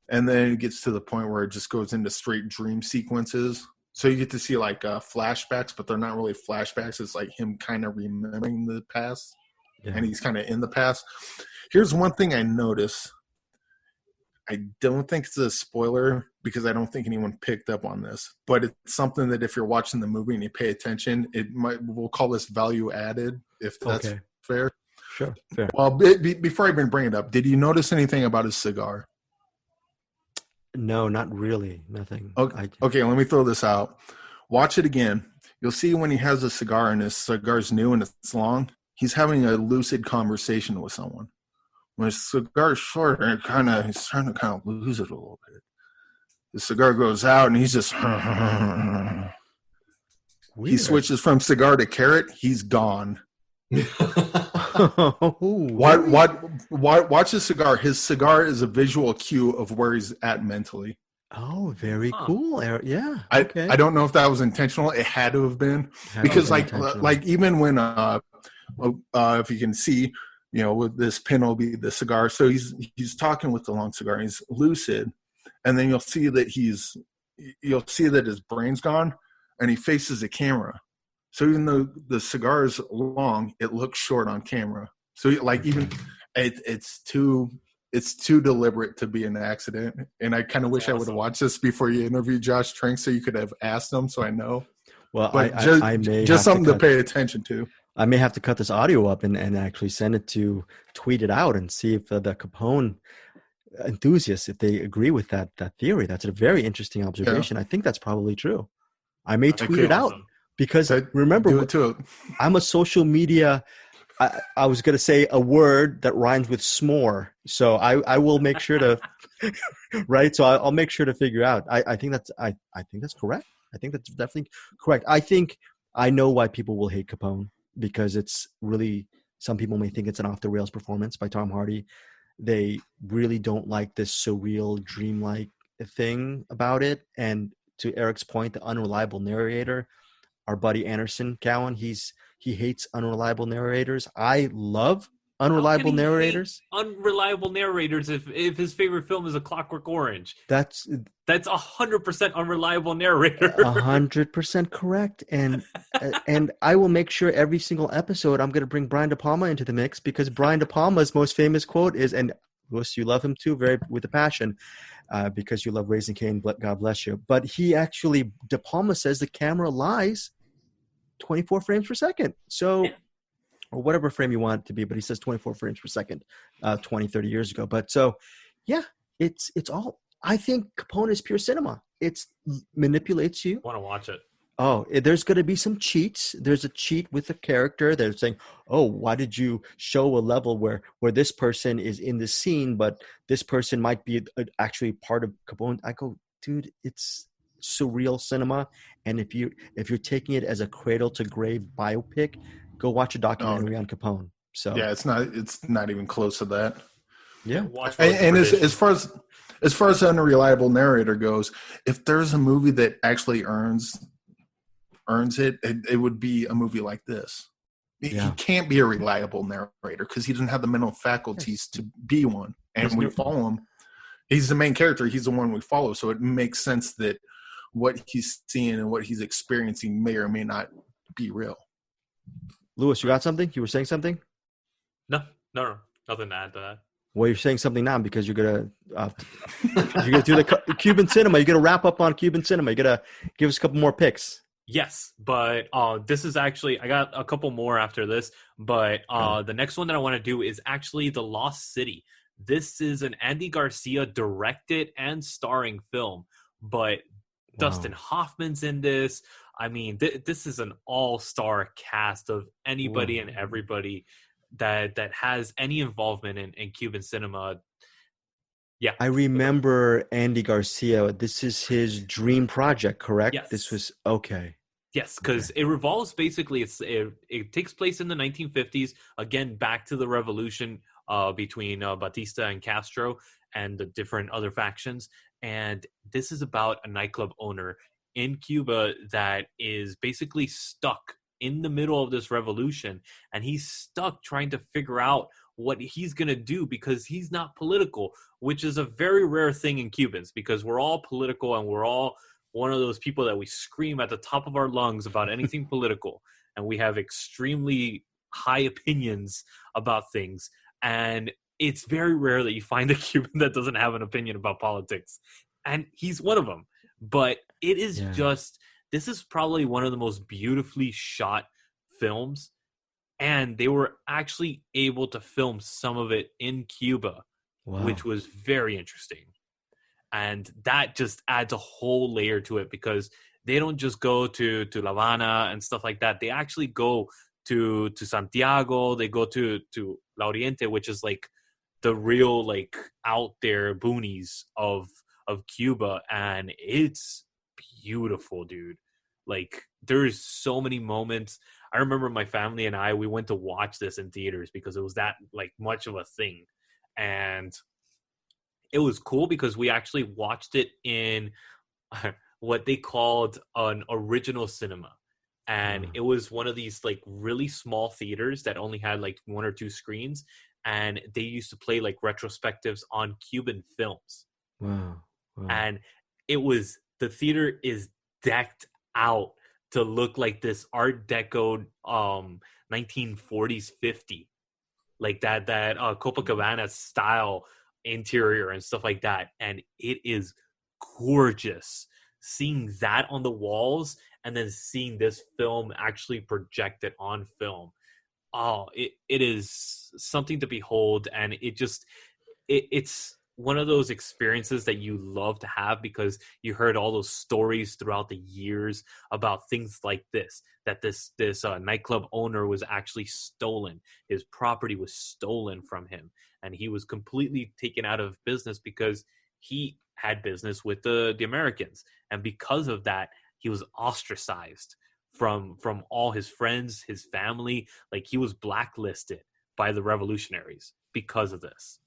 And then it gets to the point where it just goes into straight dream sequences. So you get to see like flashbacks, but they're not really flashbacks. It's like him kind of remembering the past, and he's kind of in the past. Here's one thing I noticed. I don't think it's a spoiler because I don't think anyone picked up on this, but it's something that if you're watching the movie and you pay attention, we'll call this value added, if that's fair. Sure. Fair. Well, before I even bring it up, did you notice anything about his cigar? No, not really. Nothing. Okay, let me throw this out. Watch it again. You'll see when he has a cigar and his cigar's new and it's long, he's having a lucid conversation with someone. When his cigar is short, and he's starting to kind of lose it a little bit. The cigar goes out, and he's just. He switches from cigar to carrot. He's gone. Watch his cigar. His cigar is a visual cue of where he's at mentally. Oh, very cool. Yeah. I don't know if that was intentional. It had to have been because, like even when if you can see. with this pin will be the cigar. So he's talking with the long cigar, and he's lucid, and then you'll see that his brain's gone, and he faces the camera. So even though the cigar is long, it looks short on camera. So like even it's too deliberate to be an accident. And I kind of wish I would have watched this before you interviewed Josh Trank, so you could have asked him, so I know. Well, but I may just something to pay attention to. I may have to cut this audio up and actually send it tweet it out and see if the Capone enthusiasts, if they agree with that theory. That's a very interesting observation. Yeah. I think that's probably true. I may tweet it out because remember, I'm a social media. I was going to say a word that rhymes with s'more, so I will make sure to right. So I'll make sure to figure out. I think that's correct. I think that's definitely correct. I think I know why people will hate Capone, because it's really, some people may think it's an off the rails performance by Tom Hardy. They really don't like this surreal, dreamlike thing about it. And to Eric's point, the unreliable narrator, our buddy Anderson Cowan, he hates unreliable narrators. I love unreliable narrators. Unreliable narrators. If his favorite film is A Clockwork Orange, that's 100% unreliable narrator. 100% correct. And I will make sure every single episode I'm going to bring Brian De Palma into the mix, because Brian De Palma's most famous quote is, and Louis, you love him too, very with a passion, because you love Raising Cain. God bless you. But he actually, De Palma says the camera lies 24 frames per second. So. Yeah. Or whatever frame you want it to be, but he says 24 frames per second, 20, 30 years ago. But so, yeah, it's all, I think Capone is pure cinema. It's manipulates you. Want to watch it. Oh, there's going to be some cheats. There's a cheat with a character. They're saying, oh, why did you show a level where this person is in the scene, but this person might be actually part of Capone? I go, dude, it's surreal cinema. And if you're taking it as a cradle to grave biopic, go watch a documentary on Capone. So yeah, it's not even close to that. Yeah, and as far as the unreliable narrator goes, if there's a movie that actually earns it, it would be a movie like this. Yeah. He can't be a reliable narrator because he doesn't have the mental faculties to be one. And we follow him. He's the main character. He's the one we follow. So it makes sense that what he's seeing and what he's experiencing may or may not be real. Louis, you got something? You were saying something? No, nothing to add to that. Well, you're saying something now because you're gonna do the Cuban cinema. You're gonna wrap up on Cuban cinema. You're gonna give us a couple more picks. Yes, but this is actually, I got a couple more after this, but the next one that I want to do is actually The Lost City. This is an Andy Garcia directed and starring film, but Dustin Hoffman's in this. I mean, this is an all-star cast of anybody and everybody that has any involvement in Cuban cinema. Yeah. I remember Andy Garcia. This is his dream project, correct? Yes. This was, okay. Yes, because it revolves basically, it takes place in the 1950s, again, back to the revolution between Batista and Castro and the different other factions. And this is about a nightclub owner in Cuba that is basically stuck in the middle of this revolution, and he's stuck trying to figure out what he's going to do because he's not political, which is a very rare thing in Cubans because we're all political and we're all one of those people that we scream at the top of our lungs about anything political, and we have extremely high opinions about things. And it's very rare that you find a Cuban that doesn't have an opinion about politics, and he's one of them. But it is just, this is probably one of the most beautifully shot films, and they were actually able to film some of it in Cuba, which was very interesting. And that just adds a whole layer to it because they don't just go to Havana and stuff like that. They actually go to Santiago. They go to La Oriente, which is like the real like out there boonies of Cuba, and it's beautiful, dude. Like there's so many moments. I remember my family and we went to watch this in theaters because it was that like much of a thing, and it was cool because we actually watched it in what they called an original cinema. And it was one of these like really small theaters that only had like one or two screens. and they used to play like retrospectives on Cuban films. Wow. And the theater is decked out to look like this Art Deco 1940s 50, like that Copacabana style interior and stuff like that, and it is gorgeous. Seeing that on the walls and then seeing this film actually projected on film, it is something to behold, and it's one of those experiences that you love to have because you heard all those stories throughout the years about things like this, that this nightclub owner was actually stolen. His property was stolen from him, and he was completely taken out of business because he had business with the Americans. And because of that, he was ostracized from all his friends, his family. Like, he was blacklisted by the revolutionaries because of this.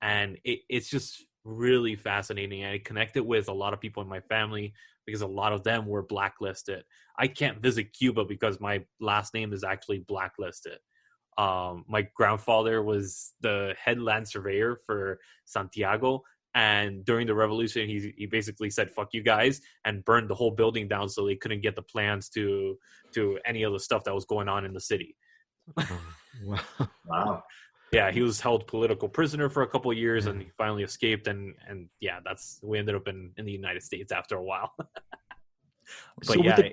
And it's just really fascinating. I connected with a lot of people in my family because a lot of them were blacklisted. I can't visit Cuba because my last name is actually blacklisted. My grandfather was the head land surveyor for Santiago. And during the revolution, he basically said, "Fuck you guys," and burned the whole building down so they couldn't get the plans to any of the stuff that was going on in the city. Wow. Yeah, he was held political prisoner for a couple of years, and he finally escaped. And yeah, we ended up in the United States after a while. But so yeah,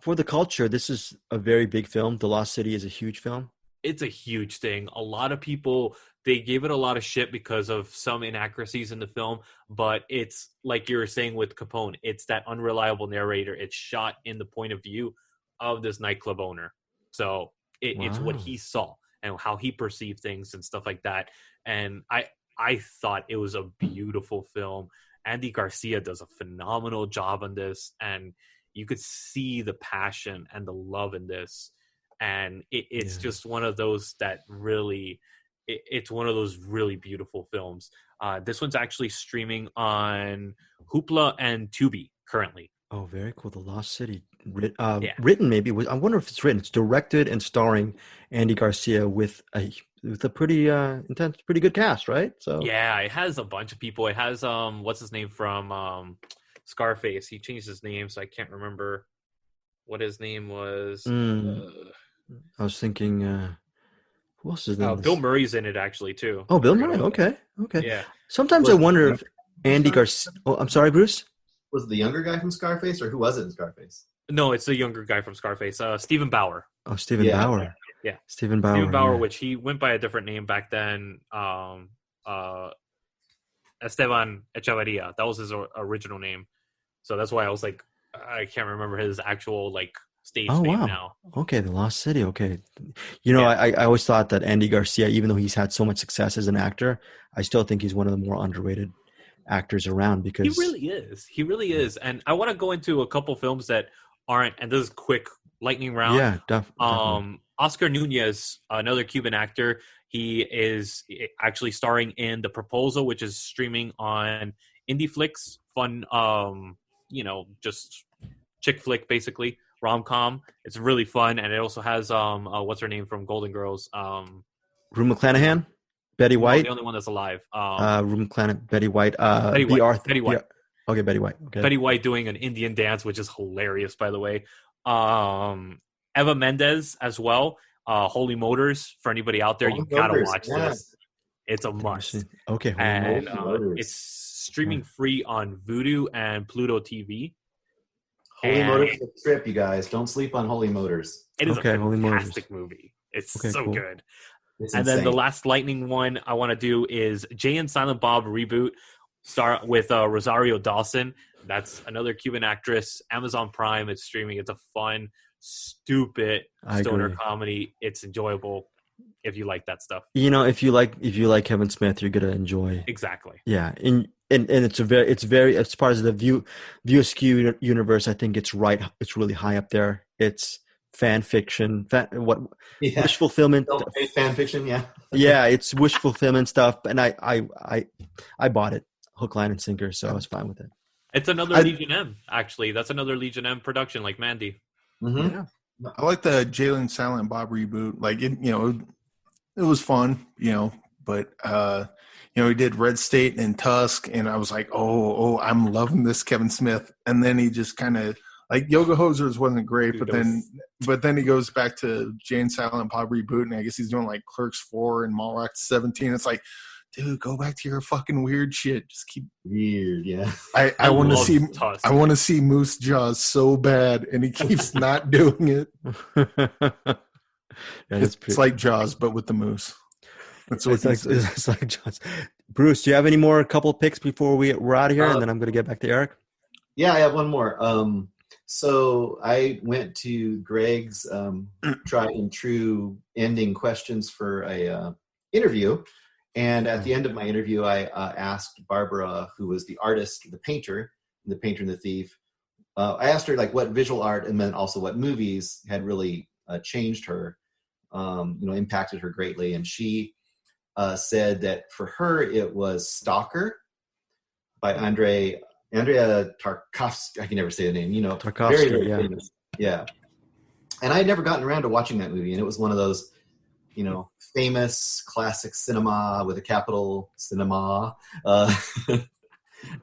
for the culture, this is a very big film. The Lost City is a huge film. it's a huge thing. A lot of people, they gave it a lot of shit because of some inaccuracies in the film, but it's like you were saying with Capone, it's that unreliable narrator. It's shot in the point of view of this nightclub owner. So it's what he saw and how he perceived things and stuff like that. And I thought it was a beautiful film. Andy Garcia does a phenomenal job on this, and you could see the passion and the love in this. And it's just one of those that really, it's one of those really beautiful films. This one's actually streaming on Hoopla and Tubi currently. Oh, very cool. The Lost City. Written maybe. I wonder if it's written. It's directed and starring Andy Garcia with a pretty intense, pretty good cast, right? So yeah, it has a bunch of people. It has what's his name from Scarface. He changed his name, so I can't remember what his name was. I was thinking, who else is in this? Bill Murray's in it actually too. Oh, Bill Murray. Okay. Yeah. Sometimes I wonder if Andy Garcia. Oh, I'm sorry, Bruce. Was it the younger guy from Scarface, or who was it in Scarface? No, it's the younger guy from Scarface. Stephen Bauer. Oh, Stephen Bauer. Yeah. Stephen Bauer. Stephen Bauer, which he went by a different name back then. Esteban Echeverria. That was his original name. So that's why I was like, I can't remember his actual stage name now. Okay, The Lost City. Okay. I always thought that Andy Garcia, even though he's had so much success as an actor, I still think he's one of the more underrated actors around because he really is. And I want to go into a couple films that aren't, and this is quick lightning round. Yeah, definitely. Oscar Nunez, another Cuban actor, he is actually starring in The Proposal, which is streaming on IndieFlix. Fun, just chick flick, basically rom-com. It's really fun, and it also has what's her name from Golden Girls? Rue McClanahan, Betty White, the only one that's alive. Rue McClanahan, Betty White, Betty White. Okay, Betty White. Okay. Betty White doing an Indian dance, which is hilarious, by the way. Eva Mendes as well. Holy Motors, for anybody out there, you gotta watch this. It's a must. Okay, and it's streaming free on Vudu and Pluto TV. Holy Motors is a trip, you guys. Don't sleep on Holy Motors. It is a fantastic movie. It's so good. It's and insane. Then the last lightning one I want to do is Jay and Silent Bob reboot, start with Rosario Dawson. That's another Cuban actress. Amazon Prime. It's streaming. It's a fun, stupid stoner comedy. It's enjoyable if you like that stuff. If you like Kevin Smith, you're gonna enjoy. Exactly. Yeah, and it's part of the View Askew universe. I think it's really high up there. It's fan fiction, wish fulfillment, fan fiction. Yeah, it's wish fulfillment stuff. And I bought it hook, line, and sinker, so I was fine with it. It's another Legion M, actually. That's another Legion M production, like Mandy. Mm-hmm. Yeah. I like the Jay and Silent Bob reboot. it was fun, but he did Red State and Tusk, and I was like, oh, I'm loving this Kevin Smith. And then he just kind of like Yoga Hosers wasn't great, but then he goes back to Jane Silent Bob reboot, and I guess he's doing like Clerks 4 and Mallrats 17. It's like, dude, go back to your fucking weird shit. Just keep weird, yeah. I want to see Moose Jaws so bad, and he keeps not doing it. It's like Jaws, but with the moose. That's what it's like Jaws. Bruce, do you have any more couple picks before we're out of here, and then I'm going to get back to Eric? Yeah, I have one more. So I went to Greg's tried and true ending questions for a interview. And at the end of my interview, I asked Barbara, who was the artist, the painter and the thief. I asked her like what visual art and then also what movies had really changed her, impacted her greatly. And she said that for her, it was Stalker by Andrea Tarkovsky. I can never say the name, Tarkovsky, very, very famous. Yeah. And I had never gotten around to watching that movie. And it was one of those, famous classic cinema with a capital cinema.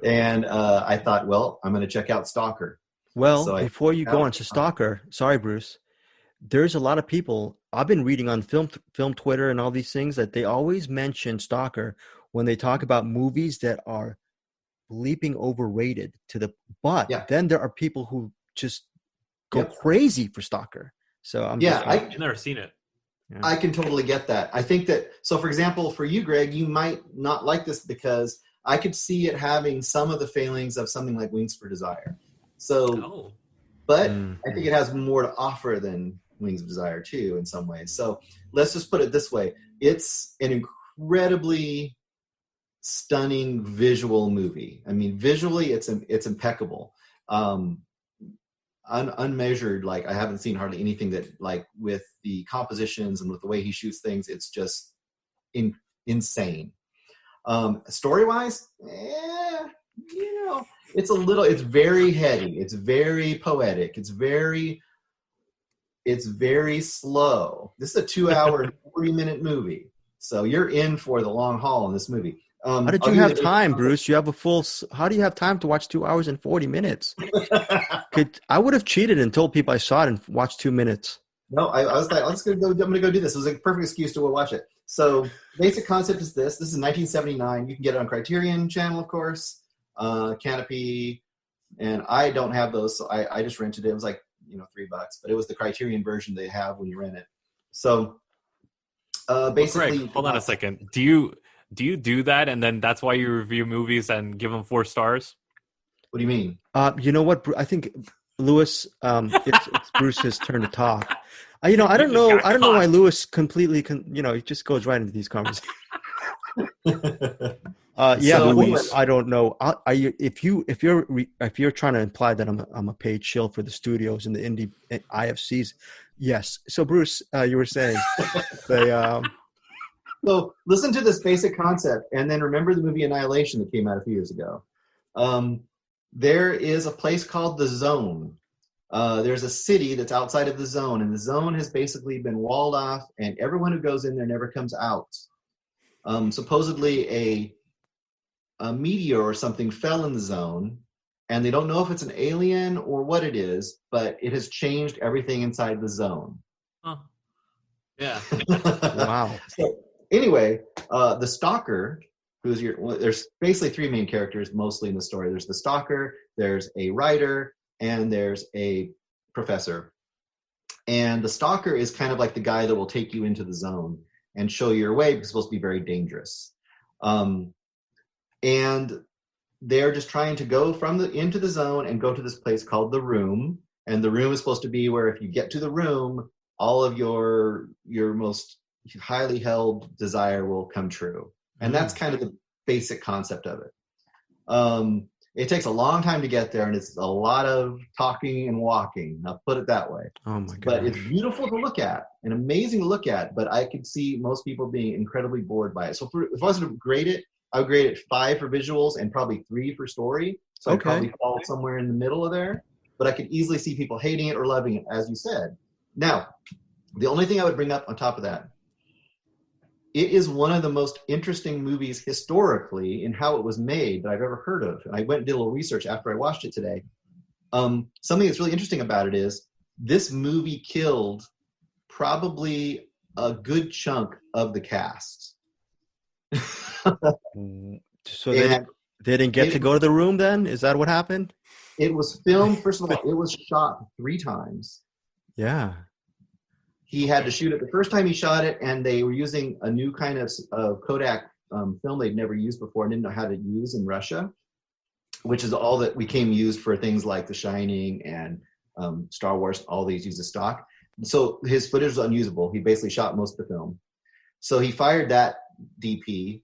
And I thought, well, I'm going to check out Stalker. Well, so before you go on to Stalker, sorry, Bruce, there's a lot of people, I've been reading on film Twitter and all these things, that they always mention Stalker when they talk about movies that are bleeping overrated then there are people who just go crazy for Stalker. So I've never seen it. Yeah. I can totally get that. I think that, so for example, for you, Greg, you might not like this because I could see it having some of the failings of something like Wings for Desire. So, but I think it has more to offer than Wings of Desire too, in some ways. So let's just put it this way. It's an incredibly stunning visual movie. I mean, visually it's impeccable. Unmeasured, like I haven't seen hardly anything that, like, with the compositions and with the way he shoots things, it's just insane. Story wise, it's very heady, it's very poetic, it's very slow. This is a 2-hour and 40-minute movie, so you're in for the long haul in this movie. How did you have time, Bruce? You have how do you have time to watch 2 hours and 40 minutes? I would have cheated and told people I saw it and watched 2 minutes. No, I was like, I'm going to go do this. It was a perfect excuse to go watch it. So basic concept is this. This is 1979. You can get it on Criterion Channel, of course, Canopy, and I don't have those, so I just rented it. It was like, $3, but it was the Criterion version they have when you rent it. So basically... Greg, hold on a second. Do you do that, and then that's why you review movies and give them 4 stars? What do you mean? You know what? I think, Louis, it's Bruce's turn to talk. I don't know why Louis completely, he just goes right into these conversations. Louis, I don't know. If you're trying to imply that I'm a paid shill for the studios and the indie IFCs, yes. So Bruce, you were saying So listen to this basic concept, and then remember the movie Annihilation that came out a few years ago. There is a place called the Zone. There's a city that's outside of the Zone, and the Zone has basically been walled off, and everyone who goes in there never comes out. Supposedly a meteor or something fell in the Zone, and they don't know if it's an alien or what it is, but it has changed everything inside the Zone. Huh. Yeah. Wow. So, anyway, the Stalker, there's basically 3 main characters mostly in the story. There's the Stalker, there's a writer, and there's a professor. And the Stalker is kind of like the guy that will take you into the Zone and show you your way, because it's supposed to be very dangerous. And they're just trying to go into the Zone and go to this place called the Room. And the Room is supposed to be where if you get to the Room, all of your most highly held desire will come true. And that's kind of the basic concept of it. It takes a long time to get there, and it's a lot of talking and walking. I'll put it that way. Oh my God! But it's beautiful to look at and amazing to look at. But I could see most people being incredibly bored by it. So if I was to grade it, I would grade it 5 for visuals and probably 3 for story. So I'd probably fall somewhere in the middle of there. But I could easily see people hating it or loving it, as you said. Now, the only thing I would bring up on top of that it is one of the most interesting movies historically in how it was made that I've ever heard of. And I went and did a little research after I watched it today. Something that's really interesting about it is this movie killed probably a good chunk of the cast. So they didn't get to go to the room then? Is that what happened? It was filmed, first of all, it was shot 3 times. Yeah. He had to shoot it the first time he shot it, and they were using a new kind of Kodak film they'd never used before and didn't know how to use in Russia, which is all that became used for things like The Shining and Star Wars. All these use as stock. So his footage was unusable. He basically shot most of the film. So he fired that DP.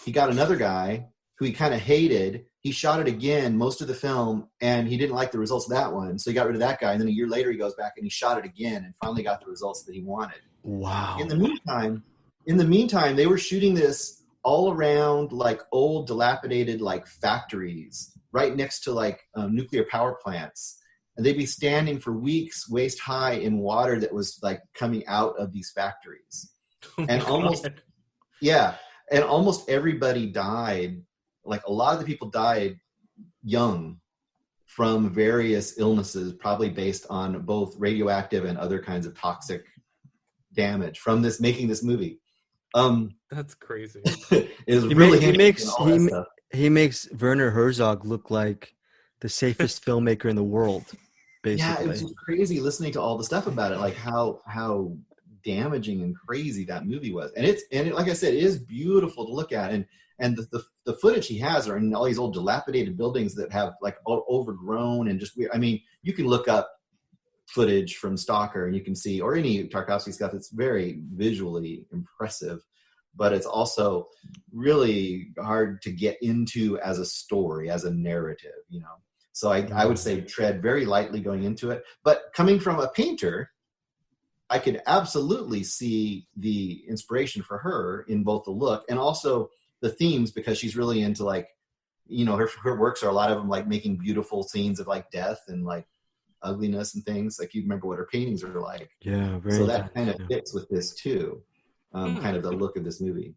He got another guy who he kind of hated. He shot it again, most of the film, and he didn't like the results of that one. So he got rid of that guy. And then a year later, he goes back and he shot it again and finally got the results that he wanted. Wow. In the meantime, they were shooting this all around like old, dilapidated like factories right next to like nuclear power plants. And they'd be standing for weeks waist high in water that was like coming out of these factories. And almost everybody died. Like a lot of the people died young from various illnesses, probably based on both radioactive and other kinds of toxic damage from this making this movie. That's crazy. He makes Werner Herzog look like the safest filmmaker in the world. Basically. Yeah, it was just crazy listening to all the stuff about it, like how damaging and crazy that movie was. And like I said, it is beautiful to look at, and the footage he has are in all these old dilapidated buildings that have like overgrown and just weird. I mean, you can look up footage from Stalker and you can see, or any Tarkovsky stuff. It's very visually impressive, but it's also really hard to get into as a story, as a narrative, you know. So I would say tread very lightly going into it. But coming from a painter, I could absolutely see the inspiration for her in both the look and also the themes, because she's really into like, you know, her works are a lot of them like making beautiful scenes of like death and like ugliness and things. Like you remember what her paintings are like. Yeah, very. So that kind of fits with this too, kind of the look of this movie.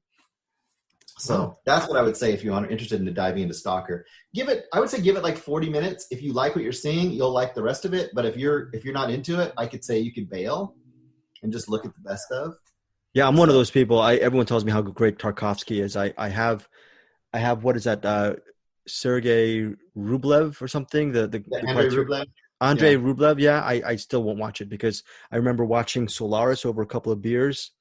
So that's what I would say if you're interested in diving into Stalker. I would say give it like 40 minutes. If you like what you're seeing, you'll like the rest of it. But if you're not into it, I could say you could bail and just look at the best of. Yeah, I'm one of those people. Everyone tells me how great Tarkovsky is. I have what is that? Sergei Rublev or something. Andrei Rublev. Andrei Rublev. Yeah, I still won't watch it because I remember watching Solaris over a couple of beers.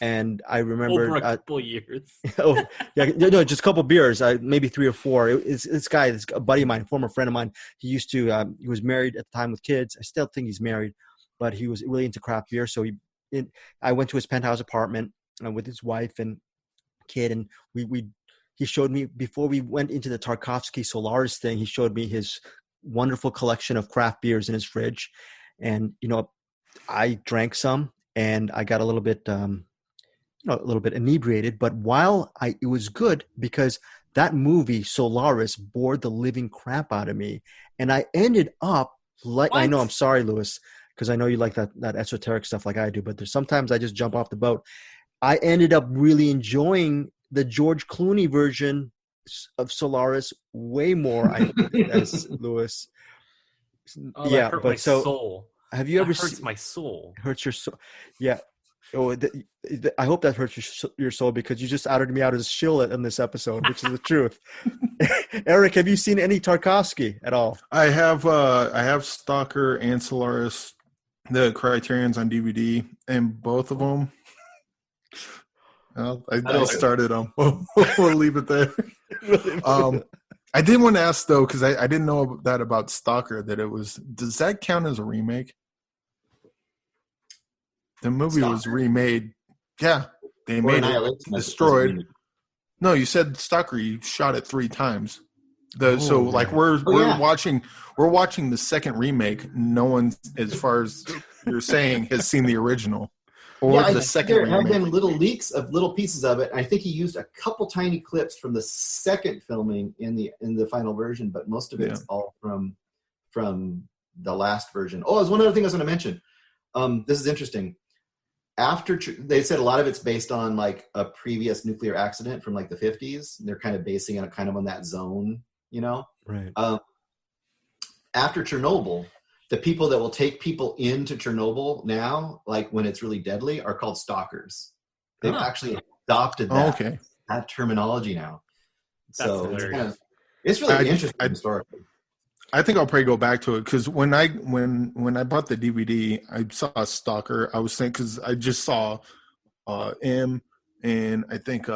And I remember over a couple of years. Oh, yeah, no, just a couple of beers, maybe 3 or 4. This a buddy of mine, a former friend of mine. He used to, he was married at the time with kids. I still think he's married, but he was really into craft beer. So I went to his penthouse apartment with his wife and kid, and he showed me before we went into the Tarkovsky Solaris thing. He showed me his wonderful collection of craft beers in his fridge, and you know, I drank some, and I got a little bit. A little bit inebriated, but it was good because that movie Solaris bored the living crap out of me, and I ended up like I know I'm sorry, Luis, because I know you like that esoteric stuff like I do, but there's sometimes I just jump off the boat. I ended up really enjoying the George Clooney version of Solaris way more. I think as Luis. Oh, yeah, hurt my soul. Have you ever hurts my soul? Hurts your soul? Yeah. Oh, I hope that hurts your soul because you just outed me out as shill in this episode, which is the truth. Eric, have you seen any Tarkovsky at all? I have Stalker and Solaris, the Criterion's on DVD, and both of them. Well, I started them. We'll leave it there. I did want to ask though, because I didn't know that about Stalker. Does that count as a remake? The movie was remade. Yeah, they made it. Destroyed. No, you said Stalker. You shot it 3 times. We're watching the second remake. No one, as far as you're saying, has seen the original or the second remake. There have been little leaks of little pieces of it. I think he used a couple tiny clips from the second filming in the final version, but most of it's all from the last version. Oh, there's one other thing I was going to mention. This is interesting. they said a lot of it's based on like a previous nuclear accident from like the 50s. They're kind of basing it kind of on that zone, you know? Right. After Chernobyl, the people that will take people into Chernobyl now, like when it's really deadly, are called stalkers. They've actually adopted that terminology now. That's so hilarious. it's really interesting story. I think I'll probably go back to it because when I bought the DVD, I saw Stalker. I was thinking because I just saw M and I think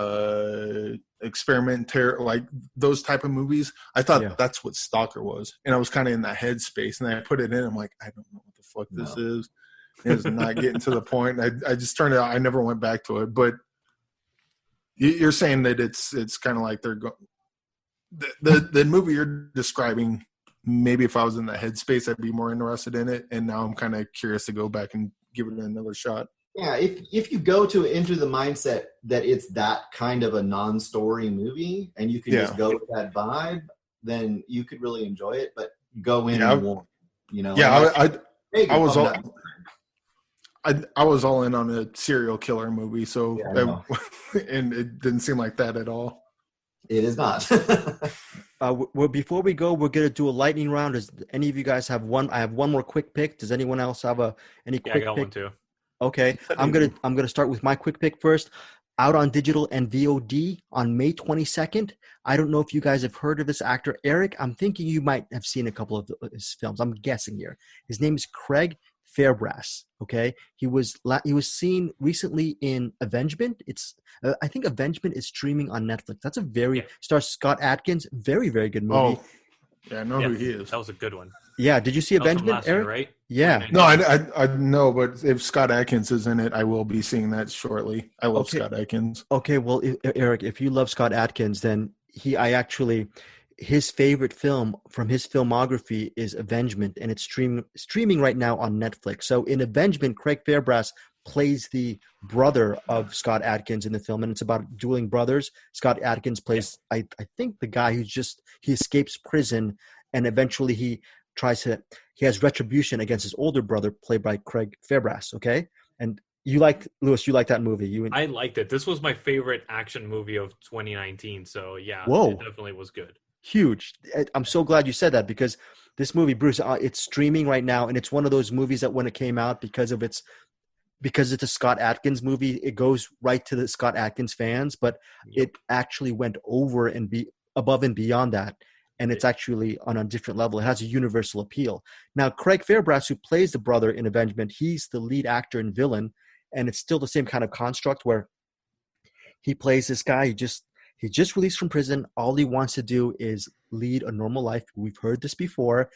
Experiment Terror, like those type of movies. I thought that's what Stalker was, and I was kind of in that headspace. And then I put it in. I'm like, I don't know what the fuck this is. It's not getting to the point. I just turned it out. I never went back to it. But you're saying that it's kind of like they're going. The movie you're describing. Maybe if I was in the headspace, I'd be more interested in it. And now I'm kind of curious to go back and give it another shot. Yeah, if you go into the mindset that it's that kind of a non-story movie and you can just go with that vibe, then you could really enjoy it. But go in and won't, you know. Yeah, I was all in on a serial killer movie, so and it didn't seem like that at all. It is not. Well, before we go, we're gonna do a lightning round. Does any of you guys have one? I have one more quick pick. Does anyone else have any quick pick? I got one too. Okay, I'm gonna start with my quick pick first. Out on digital and VOD on May 22nd. I don't know if you guys have heard of this actor, Eric. I'm thinking you might have seen a couple of his films. I'm guessing here. His name is Craig Fairbrass. Okay, he was seen recently in Avengement. I think Avengement is streaming on Netflix. That's stars Scott Adkins. Very, very good movie. Oh, yeah, I know who he is. That was a good one. Yeah, did you see Avengement, Eric? Year, right? Yeah. No, I know, but if Scott Adkins is in it, I will be seeing that shortly. I love Scott Adkins. Okay, well, Eric, if you love Scott Adkins, then his favorite film from his filmography is Avengement, and it's streaming right now on Netflix. So in Avengement, Craig Fairbrass plays the brother of Scott Adkins in the film, and it's about dueling brothers. Scott Adkins plays, I think, the guy he escapes prison, and eventually he has retribution against his older brother, played by Craig Fairbrass. Okay, and Louis, you like that movie? I liked it. This was my favorite action movie of 2019. So yeah, it definitely was good. Huge. I'm so glad you said that because this movie, Bruce, it's streaming right now, and it's one of those movies that when it came out because it's a Scott Adkins movie, it goes right to the Scott Adkins fans, but it actually went over and above and beyond that. And it's actually on a different level. It has a universal appeal. Now, Craig Fairbrass, who plays the brother in Avengement, he's the lead actor and villain, and it's still the same kind of construct where he plays this guy. He just released from prison. All he wants to do is lead a normal life. We've heard this before.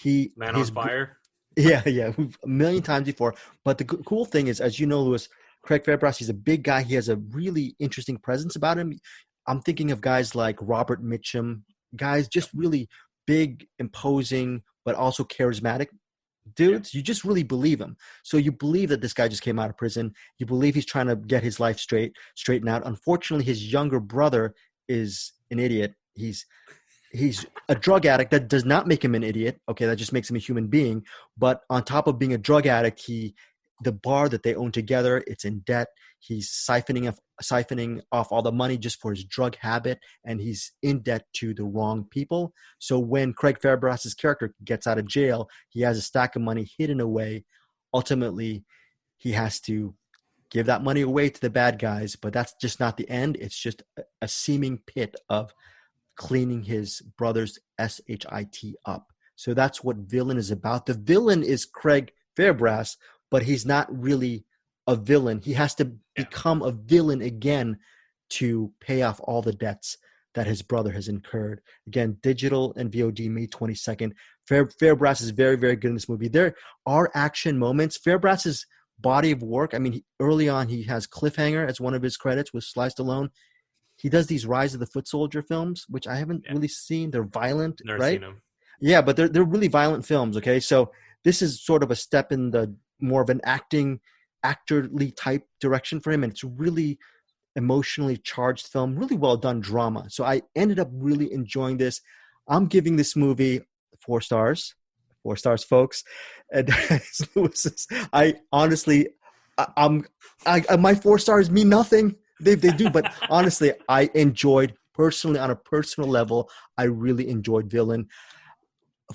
Man on fire. Yeah, a million times before. But the cool thing is, as you know, Louis, Craig Fairbrass, he's a big guy. He has a really interesting presence about him. I'm thinking of guys like Robert Mitchum, guys just really big, imposing, but also charismatic dudes. You just really believe him. So you believe that this guy just came out of prison. You believe he's trying to get his life straightened out. Unfortunately, his younger brother is an idiot. He's a drug addict. That does not make him an idiot. Okay, that just makes him a human being. But on top of being a drug addict, the bar that they own together, it's in debt. He's siphoning off all the money just for his drug habit, and he's in debt to the wrong people. So when Craig Fairbrass's character gets out of jail, he has a stack of money hidden away. Ultimately, he has to give that money away to the bad guys, but that's just not the end. It's just a seeming pit of cleaning his brother's shit up. So that's what Villain is about. The villain is Craig Fairbrass, but he's not really a villain. He has to become a villain again to pay off all the debts that his brother has incurred. Again, digital and VOD May 22nd. Fairbrass is very, very good in this movie. There are action moments. Fairbrass's body of work, I mean, early on he has Cliffhanger as one of his credits with Sly Stallone. He does these Rise of the Foot Soldier films, which I haven't really seen. They're violent, Never right? seen them. Yeah, but they're really violent films, okay? So this is sort of a step in the more of an actorly type direction for him, and it's really emotionally charged film, really well done drama. So I ended up really enjoying this. I'm giving this movie 4 stars. 4 stars, folks. And I honestly, My 4 stars mean nothing. They do, but honestly, I enjoyed personally on a personal level. I really enjoyed Villain.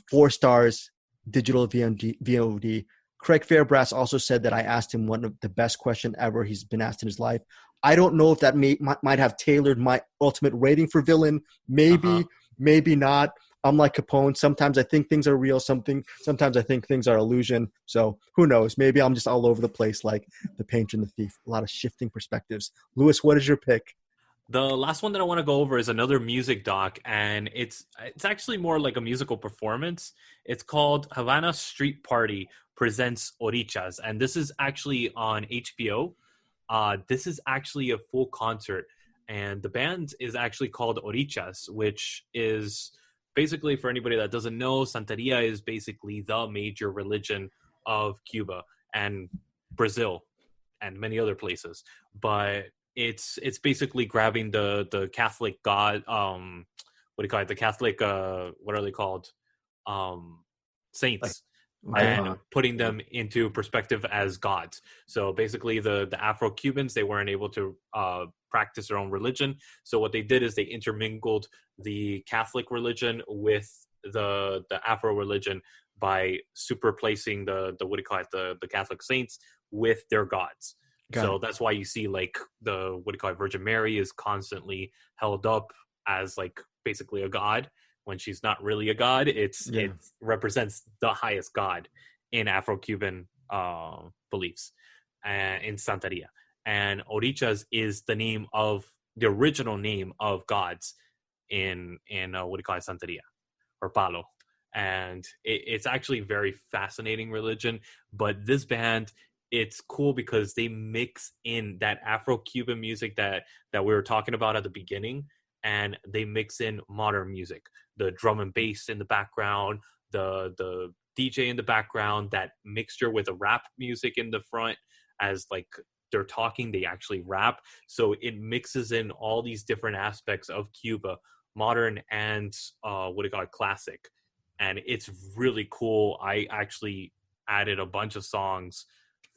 4 stars, digital VOD. Craig Fairbrass also said that I asked him one of the best question ever he's been asked in his life. I don't know if that might have tailored my ultimate rating for Villain. Maybe, maybe not. I'm like Capone. Sometimes I think things are real. Sometimes I think things are illusion. So who knows? Maybe I'm just all over the place like The Painter and the Thief. A lot of shifting perspectives. Louis, what is your pick? The last one that I want to go over is another music doc, and it's actually more like a musical performance. It's called Havana Street Party Presents Orishas, and this is actually on HBO. This is actually a full concert, and the band is actually called Orishas, which is basically, for anybody that doesn't know, Santeria is basically the major religion of Cuba and Brazil and many other places. But it's basically grabbing the Catholic God, what do you call it? The Catholic, what are they called? Saints. And putting them into perspective as gods. So basically the Afro-Cubans, they weren't able to practice their own religion. So what they did is they intermingled the Catholic religion with the Afro religion by superplacing the what do you call it, the Catholic saints with their gods. So that's why you see like the what do you call it, Virgin Mary is constantly held up as like basically a god when she's not really a god. It represents the highest god in Afro-Cuban beliefs in Santeria. And Orishas is the name of the original name of gods in what do you call it, Santeria or Palo. And it's actually very fascinating religion. But this band, it's cool because they mix in that Afro-Cuban music that we were talking about at the beginning, and they mix in modern music, the drum and bass in the background, the DJ in the background, that mixture with a rap music in the front. As like they're talking, they actually rap. So it mixes in all these different aspects of Cuba, modern and what do you call it, classic. And it's really cool. I actually added a bunch of songs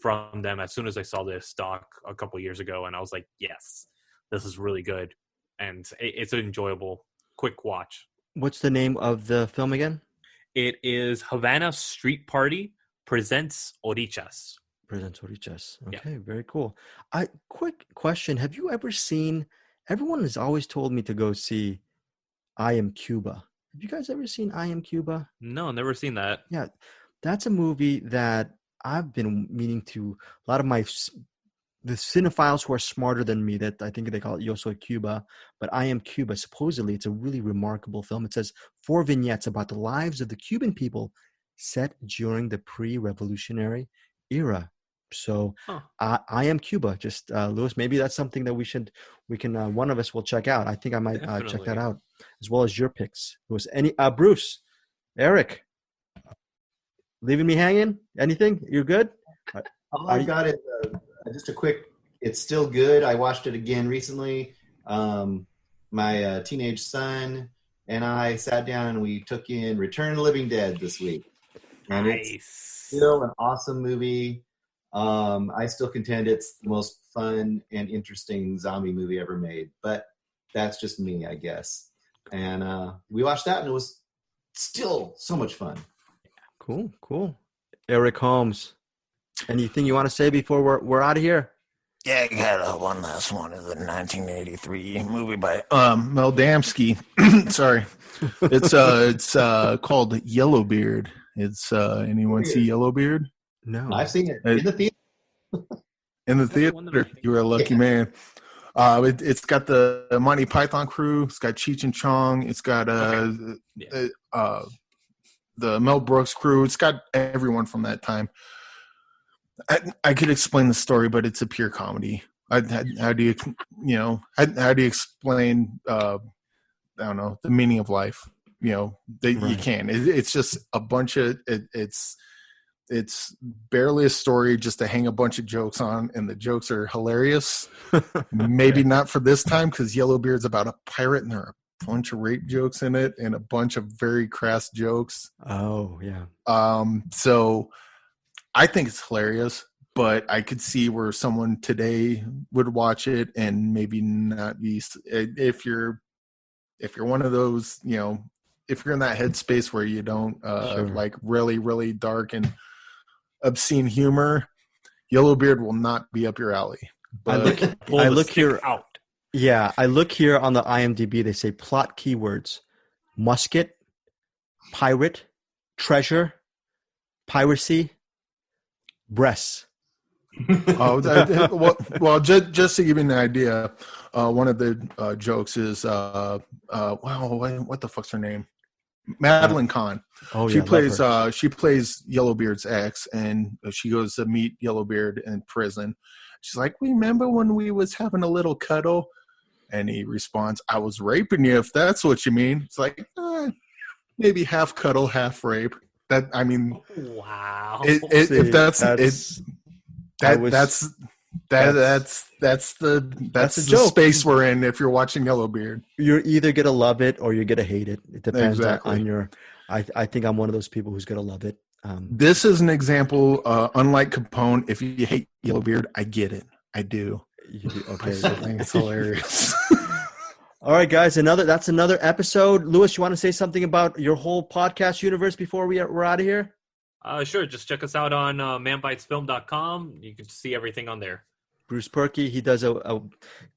from them as soon as I saw this stock a couple years ago, and I was like, yes, this is really good. And it's an enjoyable, quick watch. What's the name of the film again? It is Havana Street Party Presents Orishas. Presents Orishas. Okay, very cool. Quick question. Have you ever seen, everyone has always told me to go see I Am Cuba. Have you guys ever seen I Am Cuba? No, never seen that. Yeah, that's a movie that I've been meaning to, a lot of the cinephiles who are smarter than me, that I think they call it Yo Soy Cuba, but I Am Cuba, supposedly it's a really remarkable film. It says 4 vignettes about the lives of the Cuban people set during the pre-revolutionary era. So I Am Cuba, just Louis, maybe that's something that we can one of us will check out. I think I might check that out, as well as your picks. Louis, Bruce, Eric, leaving me hanging? Anything? You're good? All I've got is just a quick, it's still good. I watched it again recently. My teenage son and I sat down and we took in Return of the Living Dead this week. And it's still an awesome movie. I still contend it's the most fun and interesting zombie movie ever made. But that's just me, I guess. And we watched that and it was still so much fun. Cool. Eric Holmes, anything you want to say before we're out of here? Yeah, I got one last one. Is a 1983 movie by Mel Damsky. Sorry, it's called Yellowbeard. It's anyone see Yellowbeard? No, I've seen it in the theater. In the theater, you are a lucky man. It's got the Monty Python crew. It's got Cheech and Chong. It's got the Mel Brooks crew. It's got everyone from that time. I could explain the story, but it's a pure comedy. How do you explain? I don't know, the meaning of life. You can. It's just a bunch of it's barely a story just to hang a bunch of jokes on, and the jokes are hilarious. Maybe not for this time because Yellowbeard's about a pirate, and there are a bunch of rape jokes in it and a bunch of very crass jokes. Oh yeah. So I think it's hilarious, but I could see where someone today would watch it and maybe not be, if you're one of those, if you're in that headspace where you don't like really, really dark and obscene humor, Yellowbeard will not be up your alley. But I look here out. Yeah, I look here on the IMDb. They say plot keywords: musket, pirate, treasure, piracy, breasts. Well, just to give you an idea, one of the jokes is, wow, what the fuck's her name? Madeline Kahn. Oh, she yeah, plays love her. she plays Yellowbeard's ex, and she goes to meet Yellowbeard in prison. She's like, "Remember when we was having a little cuddle?" And he responds, "I was raping you, if that's what you mean." It's like, maybe half cuddle, half rape. That, I mean, wow. if that's the joke. space we're in. If you're watching Yellowbeard, You're either gonna love it or you're gonna hate it. It depends Exactly. on your. I think I'm one of those people who's gonna love it. this is an example. Unlike Capone, if you hate Yellowbeard, I get it. I do. Okay. I still think it's hilarious. All right, guys. That's another episode. Luis, you want to say something about your whole podcast universe before we're out of here? Sure. Just check us out on manbitesfilm.com. You can see everything on there. Bruce Purkey, he does a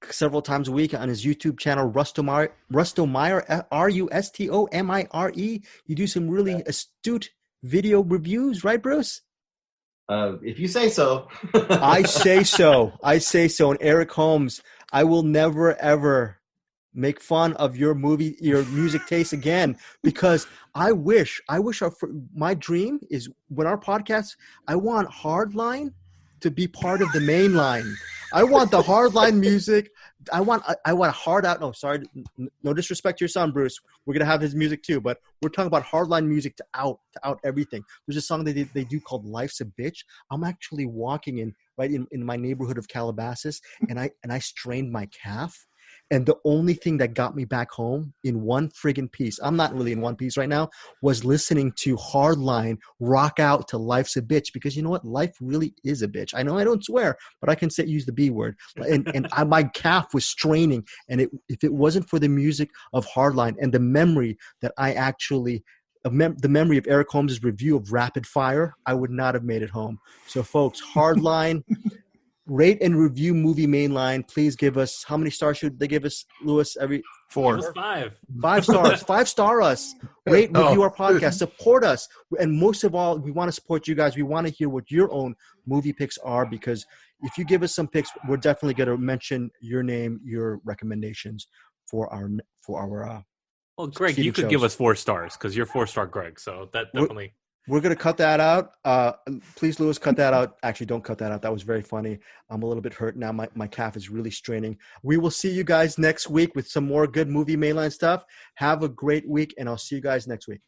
several times a week on his YouTube channel, Rustomire, Rustomire. You do some really astute video reviews, right, Bruce? If you say so. I say so. And Eric Holmes, I will never, ever make fun of your music taste again, because I wish my dream is, when our podcast, I want Hardline to be part of the main line. I want the Hardline music. I want a hard out. No, sorry, no disrespect to your son, Bruce. We're gonna have his music too, but we're talking about Hardline music to out everything. There's a song they do called "Life's a Bitch." I'm actually walking in my neighborhood of Calabasas, and I strained my calf. And the only thing that got me back home in one friggin' piece, I'm not really in one piece right now, was listening to Hardline rock out to "Life's a Bitch," because you know what? Life really is a bitch. I know I don't swear, but I can use the B word. And my calf was straining. And if it wasn't for the music of Hardline and the memory that the memory of Eric Holmes' review of Rapid Fire, I would not have made it home. So folks, Hardline, rate and review Movie Mainline. Please give us, how many stars should they give us, Luis? Every 4. 5. 5 stars. 5-star us. Rate, review our podcast. Support us. And most of all, we want to support you guys. We want to hear what your own movie picks are, because if you give us some picks, we're definitely going to mention your name, your recommendations for our Well, Greg, you could shows. give us 4 stars because you're 4-star Greg. So that definitely. We're going to cut that out. Please, Luis, cut that out. Actually, don't cut that out. That was very funny. I'm a little bit hurt now. My calf is really straining. We will see you guys next week with some more good Movie Mainline stuff. Have a great week, and I'll see you guys next week.